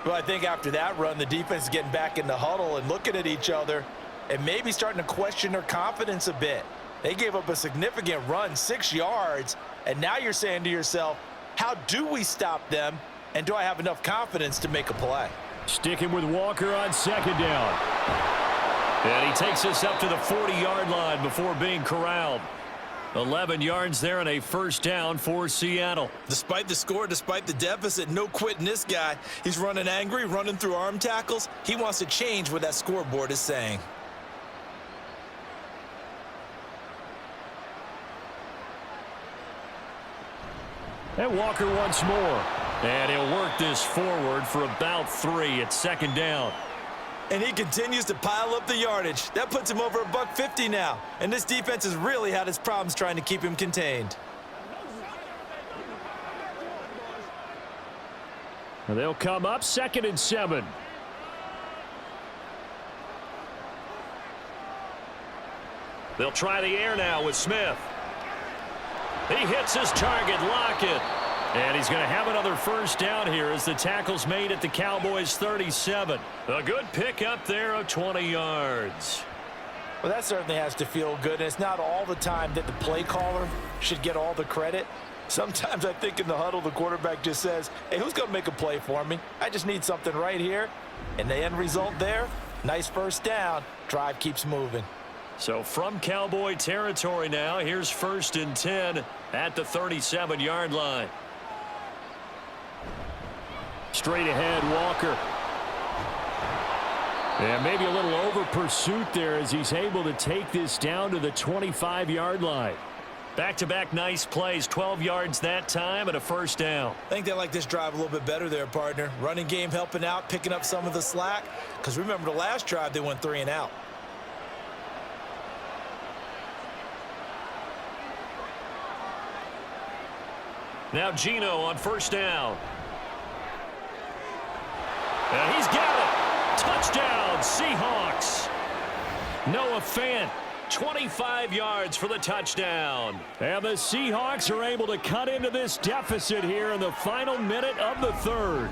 Well, I think after that run, the defense is getting back in the huddle and looking at each other and maybe starting to question their confidence a bit. They gave up a significant run, 6 yards, and now you're saying to yourself, how do we stop them, and do I have enough confidence to make a play? Sticking with Walker on 2nd down. And he takes us up to the 40-yard line before being corralled. 11 yards there and a first down for Seattle. Despite the score, despite the deficit, no quitting this guy. He's running angry, running through arm tackles. He wants to change what that scoreboard is saying. And Walker once more. And he'll work this forward for about 3 at 2nd down. And he continues to pile up the yardage. That puts him over $150 now. And this defense has really had its problems trying to keep him contained. And they'll come up 2nd and 7. They'll try the air now with Smith. He hits his target, Lockett. And he's going to have another first down here as the tackle's made at the Cowboys 37. A good pick up there of 20 yards. Well, that certainly has to feel good, and it's not all the time that the play caller should get all the credit. Sometimes I think in the huddle, the quarterback just says, hey, who's going to make a play for me? I just need something right here. And the end result there, nice first down. Drive keeps moving. So from Cowboy territory now, here's 1st and 10 at the 37-yard line. Straight ahead, Walker. And maybe a little over pursuit there as he's able to take this down to the 25-yard line. Back-to-back nice plays, 12 yards that time and a first down. I think they like this drive a little bit better there, partner. Running game helping out, picking up some of the slack. Because remember the last drive, they went 3-and-out. Now Geno on first down. And he's got it. Touchdown, Seahawks. Noah Fant, 25 yards for the touchdown. And the Seahawks are able to cut into this deficit here in the final minute of the third.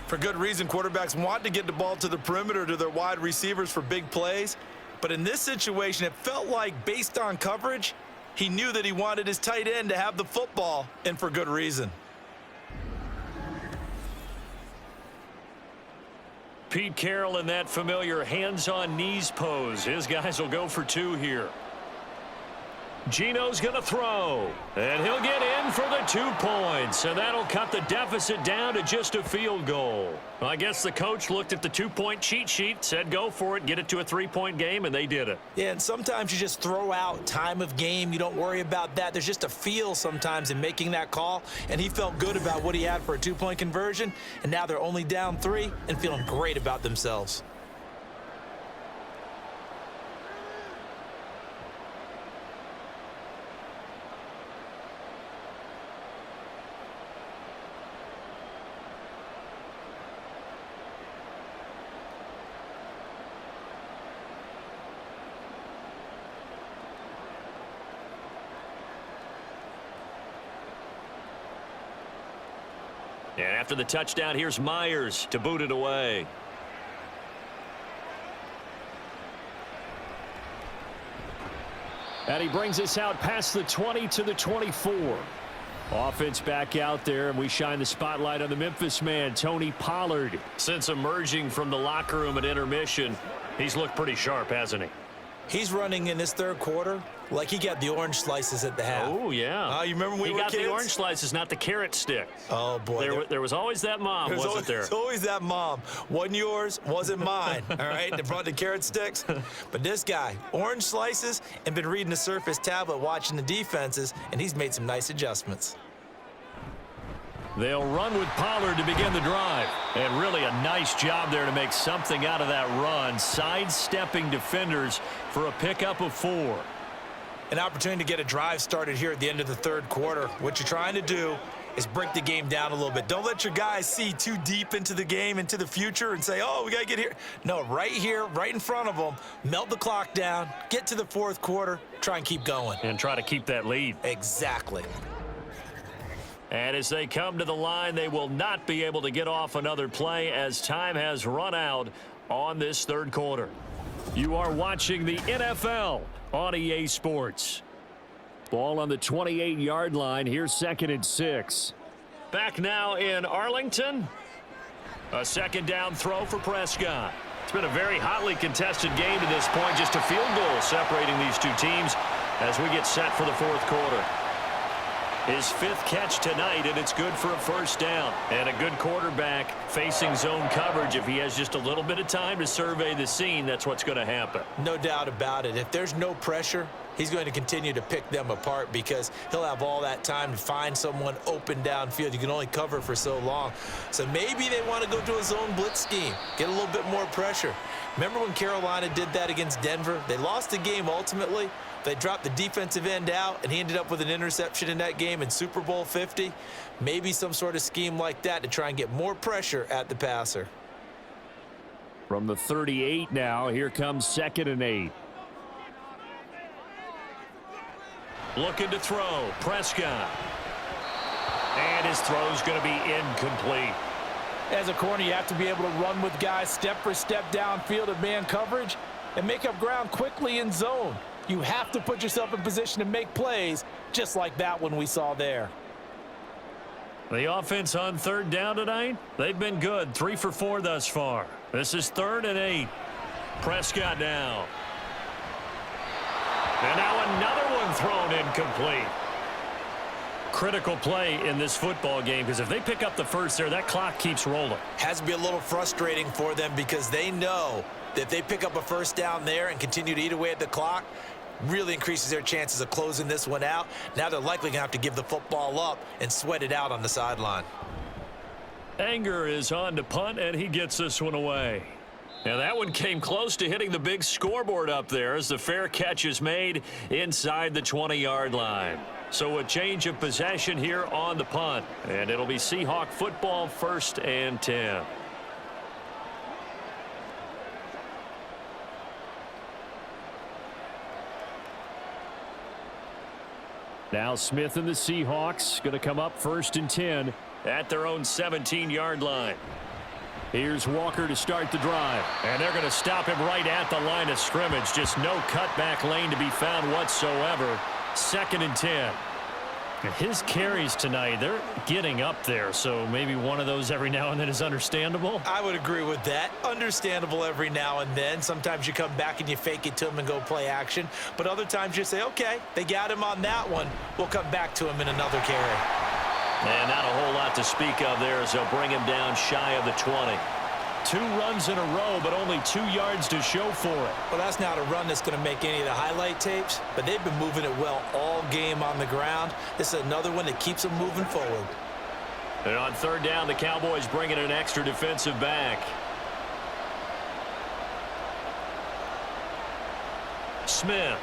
For good reason, quarterbacks want to get the ball to the perimeter to their wide receivers for big plays. But in this situation, it felt like based on coverage, he knew that he wanted his tight end to have the football, and for good reason. Pete Carroll in that familiar hands-on knees pose. His guys will go for 2 here. Geno's going to throw, and he'll get in for the 2 points, and that'll cut the deficit down to just a field goal. Well, I guess the coach looked at the 2-point cheat sheet, said go for it, get it to a 3-point game, and they did it. Yeah, and sometimes you just throw out time of game. You don't worry about that. There's just a feel sometimes in making that call, and he felt good about what he had for a 2-point conversion, and now they're only down 3 and feeling great about themselves. And after the touchdown, here's Myers to boot it away. And he brings us out past the 20 to the 24. Offense back out there, and we shine the spotlight on the Memphis man, Tony Pollard. Since emerging from the locker room at intermission, he's looked pretty sharp, hasn't he? He's running in this third quarter like he got the orange slices at the half. Oh, yeah. You remember when we were kids? He got the orange slices, not the carrot stick. Oh, boy. There was always that mom, wasn't there? There's always that mom. Wasn't yours, wasn't mine. All right? They brought the carrot sticks. But this guy, orange slices, and been reading the Surface tablet, watching the defenses, and he's made some nice adjustments. They'll run with Pollard to begin the drive. And really a nice job there to make something out of that run, sidestepping defenders for a pickup of 4. An opportunity to get a drive started here at the end of the third quarter. What you're trying to do is break the game down a little bit. Don't let your guys see too deep into the game, into the future, and say, oh, we got to get here. No, right here, right in front of them, melt the clock down, get to the fourth quarter, try and keep going. And try to keep that lead. Exactly. And as they come to the line, they will not be able to get off another play as time has run out on this third quarter. You are watching the NFL on EA Sports. Ball on the 28-yard line. Here's 2nd and 6. Back now in Arlington. A second down throw for Prescott. It's been a very hotly contested game to this point. Just a field goal separating these two teams as we get set for the fourth quarter. His 5th catch tonight, and it's good for a first down. And a good quarterback facing zone coverage. If he has just a little bit of time to survey the scene, that's what's going to happen. No doubt about it. If there's no pressure, he's going to continue to pick them apart because he'll have all that time to find someone open downfield. You can only cover for so long. So maybe they want to go to a zone blitz scheme, get a little bit more pressure. Remember when Carolina did that against Denver? They lost the game ultimately. They dropped the defensive end out, and he ended up with an interception in that game in Super Bowl 50. Maybe some sort of scheme like that to try and get more pressure at the passer. From the 38 now, here comes 2nd and 8. Looking to throw, Prescott. And his throw's going to be incomplete. As a corner, you have to be able to run with guys step for step downfield of man coverage and make up ground quickly in zone. You have to put yourself in position to make plays, just like that one we saw there. The offense on 3rd down tonight, they've been good. 3 for 4 thus far. This is 3rd and 8. Prescott now. And now another one thrown incomplete. Critical play in this football game because if they pick up the first there, that clock keeps rolling. Has to be a little frustrating for them because they know that if they pick up a first down there and continue to eat away at the clock, really increases their chances of closing this one out. Now they're likely going to have to give the football up and sweat it out on the sideline. Anger is on to punt, and he gets this one away. And that one came close to hitting the big scoreboard up there as the fair catch is made inside the 20-yard line. So a change of possession here on the punt. And it'll be Seahawk football, 1st and 10. Now Smith and the Seahawks going to come up 1st and 10 at their own 17-yard line. Here's Walker to start the drive. And they're going to stop him right at the line of scrimmage. Just no cutback lane to be found whatsoever. 2nd and 10. His carries tonight, they're getting up there, so maybe one of those every now and then is understandable. I would agree with that. Understandable every now and then. Sometimes you come back and you fake it to him and go play action. But other times you say, okay, they got him on that one. We'll come back to him in another carry. And not a whole lot to speak of there as they'll bring him down shy of the 20. 2 runs in a row, but only 2 yards to show for it. Well, that's not a run that's going to make any of the highlight tapes, but they've been moving it well all game on the ground. This is another one that keeps them moving forward. And on 3rd down, the Cowboys bring in an extra defensive back. Smith.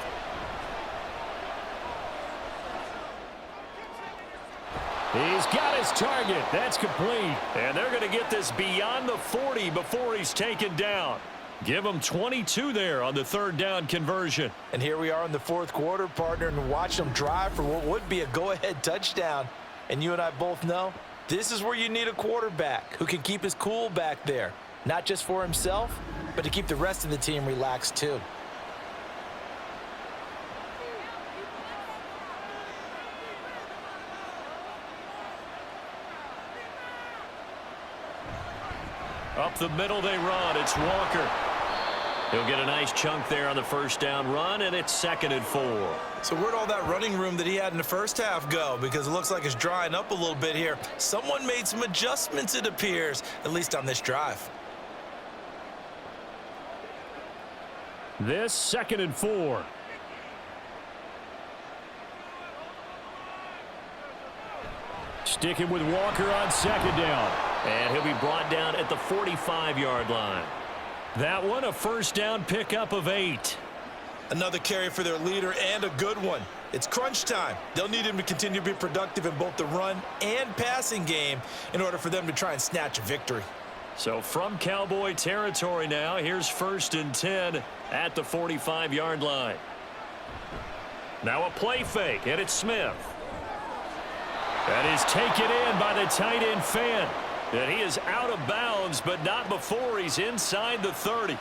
He's got his target. That's complete. And they're going to get this beyond the 40 before he's taken down. Give him 22 there on the 3rd down conversion. And here we are in the 4th quarter, partner, and watch them drive for what would be a go-ahead touchdown. And you and I both know this is where you need a quarterback who can keep his cool back there. Not just for himself, but to keep the rest of the team relaxed too. Up the middle they run. It's Walker. He'll get a nice chunk there on the 1st down run, and it's 2nd and 4. So where'd all that running room that he had in the first half go? Because it looks like it's drying up a little bit here. Someone made some adjustments, it appears, at least on this drive. This 2nd and 4. Sticking with Walker on 2nd down. And he'll be brought down at the 45-yard line. That one, a 1st down pickup of 8. Another carry for their leader and a good one. It's crunch time. They'll need him to continue to be productive in both the run and passing game in order for them to try and snatch a victory. So from Cowboy territory now, here's 1st and 10 at the 45-yard line. Now a play fake, and it's Smith. That is taken in by the tight end Fan. And he is out of bounds, but not before he's inside the 30.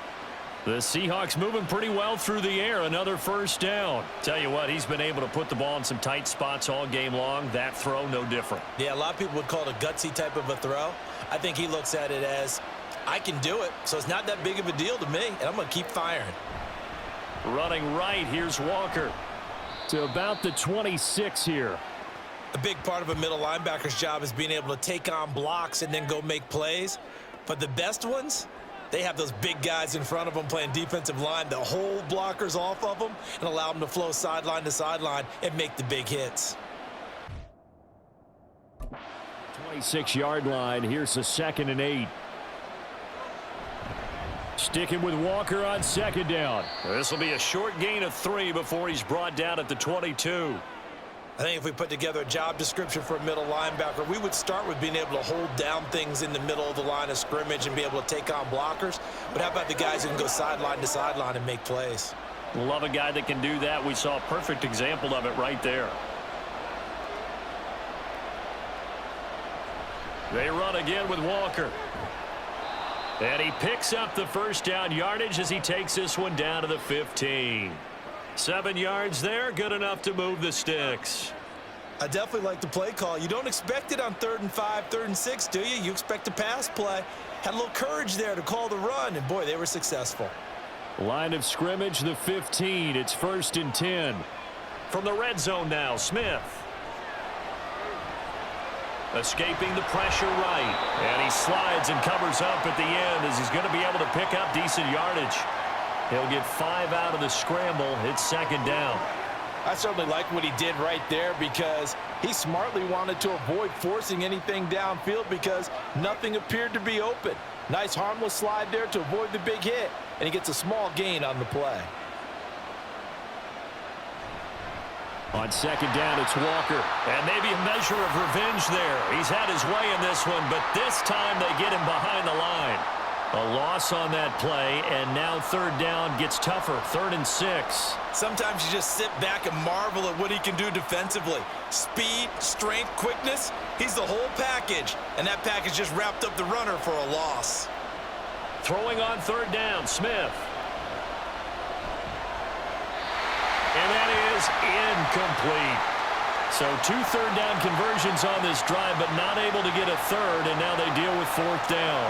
The Seahawks moving pretty well through the air. Another 1st down. Tell you what, he's been able to put the ball in some tight spots all game long. That throw, no different. Yeah, a lot of people would call it a gutsy type of a throw. I think he looks at it as, I can do it, so it's not that big of a deal to me, and I'm going to keep firing. Running right, here's Walker. To about the 26 here. A big part of a middle linebacker's job is being able to take on blocks and then go make plays. But the best ones, they have those big guys in front of them playing defensive line that hold blockers off of them and allow them to flow sideline to sideline and make the big hits. 26-yard line. Here's a 2nd and 8. Sticking with Walker on 2nd down. This will be a short gain of 3 before he's brought down at the 22. I think if we put together a job description for a middle linebacker, we would start with being able to hold down things in the middle of the line of scrimmage and be able to take on blockers. But how about the guys who can go sideline to sideline and make plays? Love a guy that can do that. We saw a perfect example of it right there. They run again with Walker. And he picks up the 1st down yardage as he takes this one down to the 15. 7 yards there, good enough to move the sticks. I definitely like the play call. You don't expect it on 3rd and 5, 3rd and 6, do you? You expect a pass play. Had a little courage there to call the run, and boy, they were successful. Line of scrimmage, the 15. It's 1st and 10. From the red zone now, Smith. Escaping the pressure right. And he slides and covers up at the end as he's going to be able to pick up decent yardage. He'll get 5 out of the scramble. It's 2nd down. I certainly like what he did right there because he smartly wanted to avoid forcing anything downfield because nothing appeared to be open. Nice harmless slide there to avoid the big hit, and he gets a small gain on the play. On second down, it's Walker. And maybe a measure of revenge there. He's had his way in this one, but this time they get him behind the line. A loss on that play, and now third down gets tougher. 3rd and 6. Sometimes you just sit back and marvel at what he can do defensively. Speed, strength, quickness, he's the whole package. And that package just wrapped up the runner for a loss. Throwing on third down, Smith. And that is incomplete. So 2 third down conversions on this drive, but not able to get a third, and now they deal with 4th down.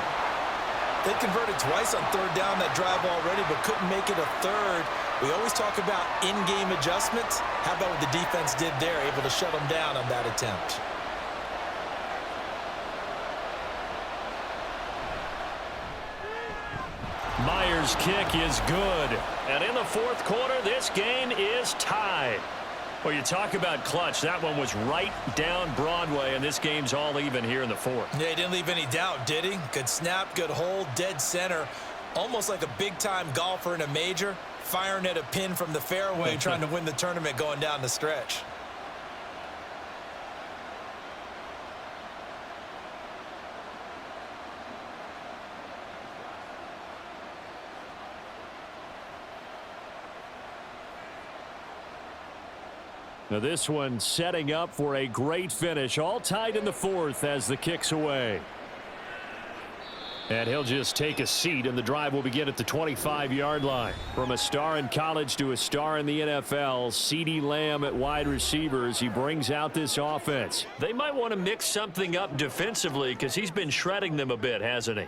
They converted twice on third down that drive already, but couldn't make it a third. We always talk about in-game adjustments. How about what the defense did there, able to shut them down on that attempt? Myers' kick is good. And in the 4th quarter, this game is tied. Well, you talk about clutch. That one was right down Broadway, and this game's all even here in the 4th. Yeah, he didn't leave any doubt, did he? Good snap, good hold, dead center. Almost like a big-time golfer in a major, firing at a pin from the fairway, trying to win the tournament going down the stretch. Now this one setting up for a great finish. All tied in the 4th as the kick's away. And he'll just take a seat, and the drive will begin at the 25-yard line. From a star in college to a star in the NFL, CeeDee Lamb at wide receivers. He brings out this offense. They might want to mix something up defensively because he's been shredding them a bit, hasn't he?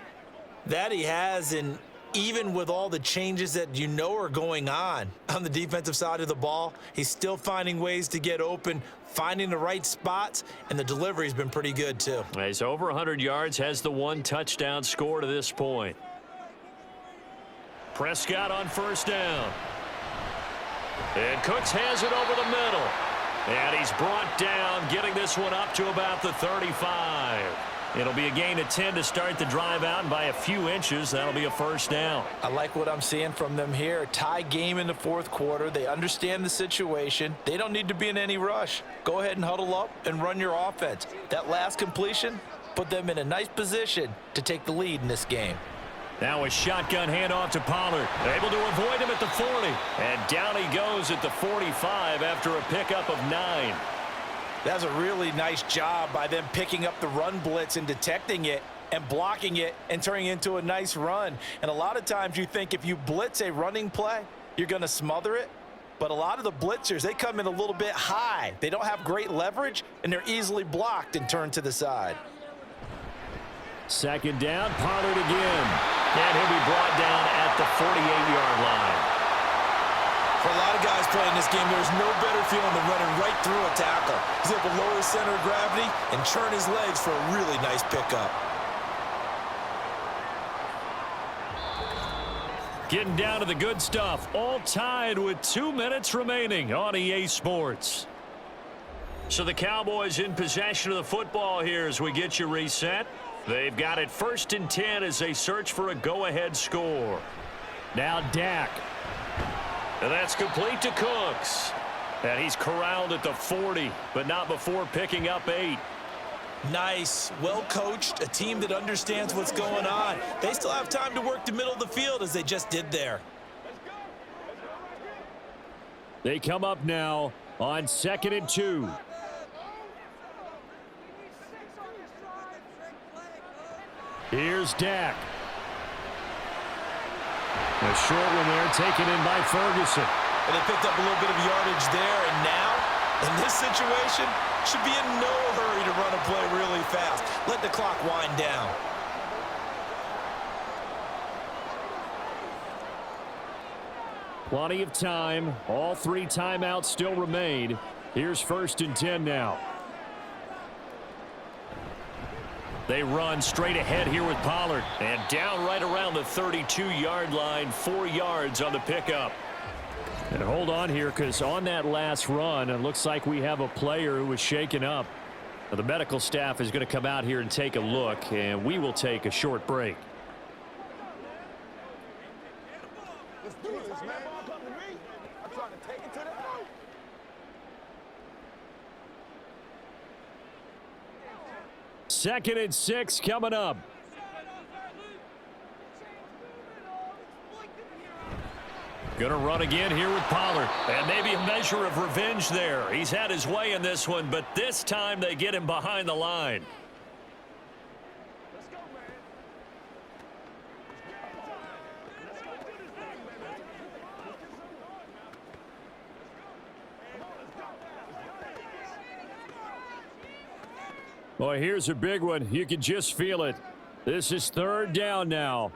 That he has, and even with all the changes that you know are going on the defensive side of the ball, he's still finding ways to get open, finding the right spots, and the delivery's been pretty good too. He's over 100 yards, has the 1 touchdown score to this point. Prescott on 1st down. And Cooks has it over the middle. And he's brought down, getting this one up to about the 35. It'll be a gain of 10 to start the drive out, and by a few inches, that'll be a 1st down. I like what I'm seeing from them here. Tie game in the 4th quarter. They understand the situation. They don't need to be in any rush. Go ahead and huddle up and run your offense. That last completion put them in a nice position to take the lead in this game. Now a shotgun handoff to Pollard. Able to avoid him at the 40. And down he goes at the 45 after a pickup of 9. That's a really nice job by them picking up the run blitz and detecting it and blocking it and turning it into a nice run. And a lot of times you think if you blitz a running play, you're going to smother it. But a lot of the blitzers, they come in a little bit high. They don't have great leverage, and they're easily blocked and turned to the side. 2nd down, Pollard again. And he'll be brought down at the 48-yard line. For a lot of guys playing this game, there's no better feeling than running right through a tackle. He's able to lower his center of gravity and churn his legs for a really nice pickup. Getting down to the good stuff. All tied with 2 minutes remaining on EA Sports. So the Cowboys in possession of the football here as we get you reset. They've got it 1st and 10 as they search for a go-ahead score. Now Dak. And that's complete to Cooks. And he's corralled at the 40, but not before picking up 8. Nice, well coached, a team that understands what's going on. They still have time to work the middle of the field as they just did there. They come up now on 2nd and 2. Here's Dak. A short one there taken in by Ferguson. And they picked up a little bit of yardage there, and now, in this situation, should be in no hurry to run a play really fast. Let the clock wind down. Plenty of time. All 3 timeouts still remain. Here's 1st and 10 now. They run straight ahead here with Pollard. And down right around the 32-yard line, 4 yards on the pickup. And hold on here, because on that last run, it looks like we have a player who was shaken up. Now, the medical staff is going to come out here and take a look, and we will take a short break. Let's do this, man. I'm trying to take it to the 2nd and 6 coming up. Going to run again here with Pollard. And maybe a measure of revenge there. He's had his way in this one, but this time they get him behind the line. Boy, here's a big one. You can just feel it. This is 3rd down now.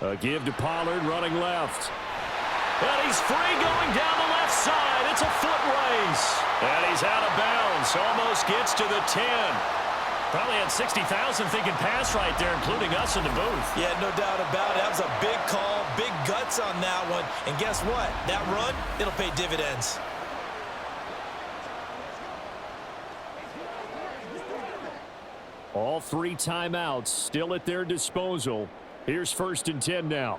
A give to Pollard running left. And he's free going down the left side. It's a foot race. And he's out of bounds. Almost gets to the 10. Probably had 60,000 thinking pass right there, including us in the booth. Yeah, no doubt about it. That was a big call, big guts on that one. And guess what? That run, it'll pay dividends. All 3 timeouts still at their disposal. Here's 1st and 10 now.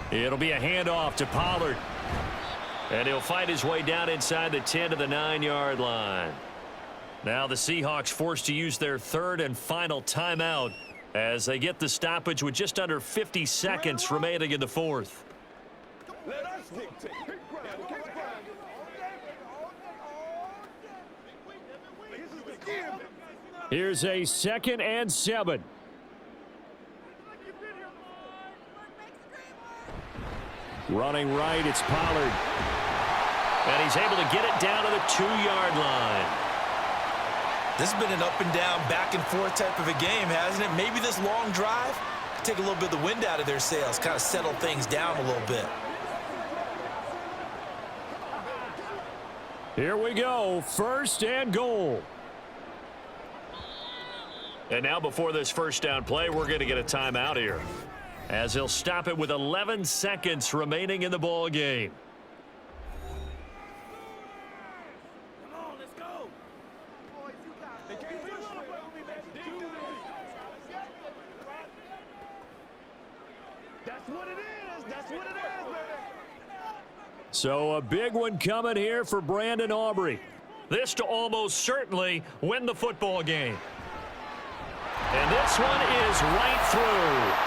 It'll be a handoff to Pollard. And he'll fight his way down inside the 10 to the 9-yard line. Now the Seahawks forced to use their 3rd and final timeout as they get the stoppage with just under 50 seconds remaining in the 4th. Here's a 2nd and 7. Running right, it's Pollard. And he's able to get it down to the 2-yard line. This has been an up and down, back and forth type of a game, hasn't it? Maybe this long drive take a little bit of the wind out of their sails, kind of settle things down a little bit. Here we go, 1st and goal. And now before this 1st down play, we're going to get a timeout here, as he'll stop it with 11 seconds remaining in the ball game. Come on, let's go. That's what it is. That's what it is, baby. So a big one coming here for Brandon Aubrey. This to almost certainly win the football game. And this one is right through.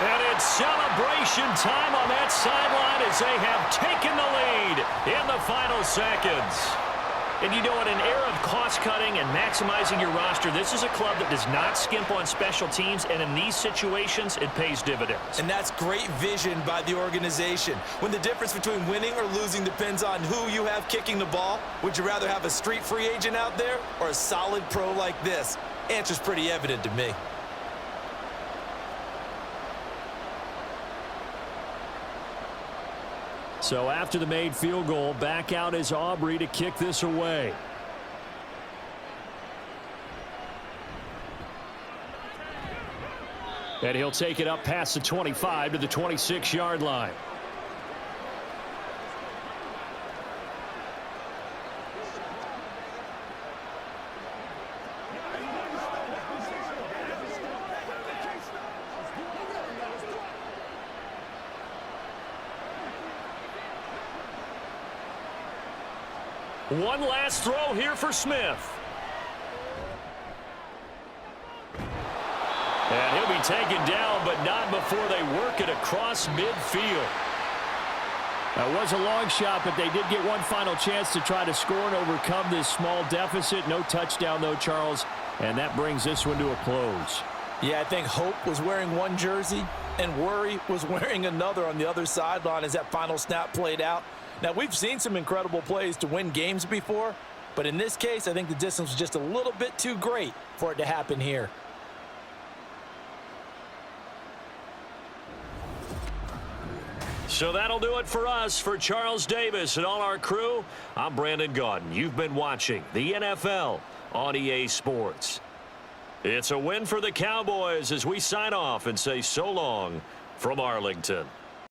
And it's celebration time on that sideline as they have taken the lead in the final seconds. And you know, in an era of cost-cutting and maximizing your roster, this is a club that does not skimp on special teams, and in these situations, it pays dividends. And that's great vision by the organization. When the difference between winning or losing depends on who you have kicking the ball, would you rather have a street free agent out there or a solid pro like this? Answer's pretty evident to me. So after the made field goal, back out is Aubrey to kick this away. And he'll take it up past the 25 to the 26-yard line. One last throw here for Smith. And he'll be taken down, but not before they work it across midfield. That was a long shot, but they did get one final chance to try to score and overcome this small deficit. No touchdown, though, Charles, and that brings this one to a close. Yeah, I think Hope was wearing one jersey and Worry was wearing another on the other sideline as that final snap played out. Now, we've seen some incredible plays to win games before, but in this case, I think the distance was just a little bit too great for it to happen here. So that'll do it for us. For Charles Davis and all our crew, I'm Brandon Gaudin. You've been watching the NFL on EA Sports. It's a win for the Cowboys as we sign off and say so long from Arlington.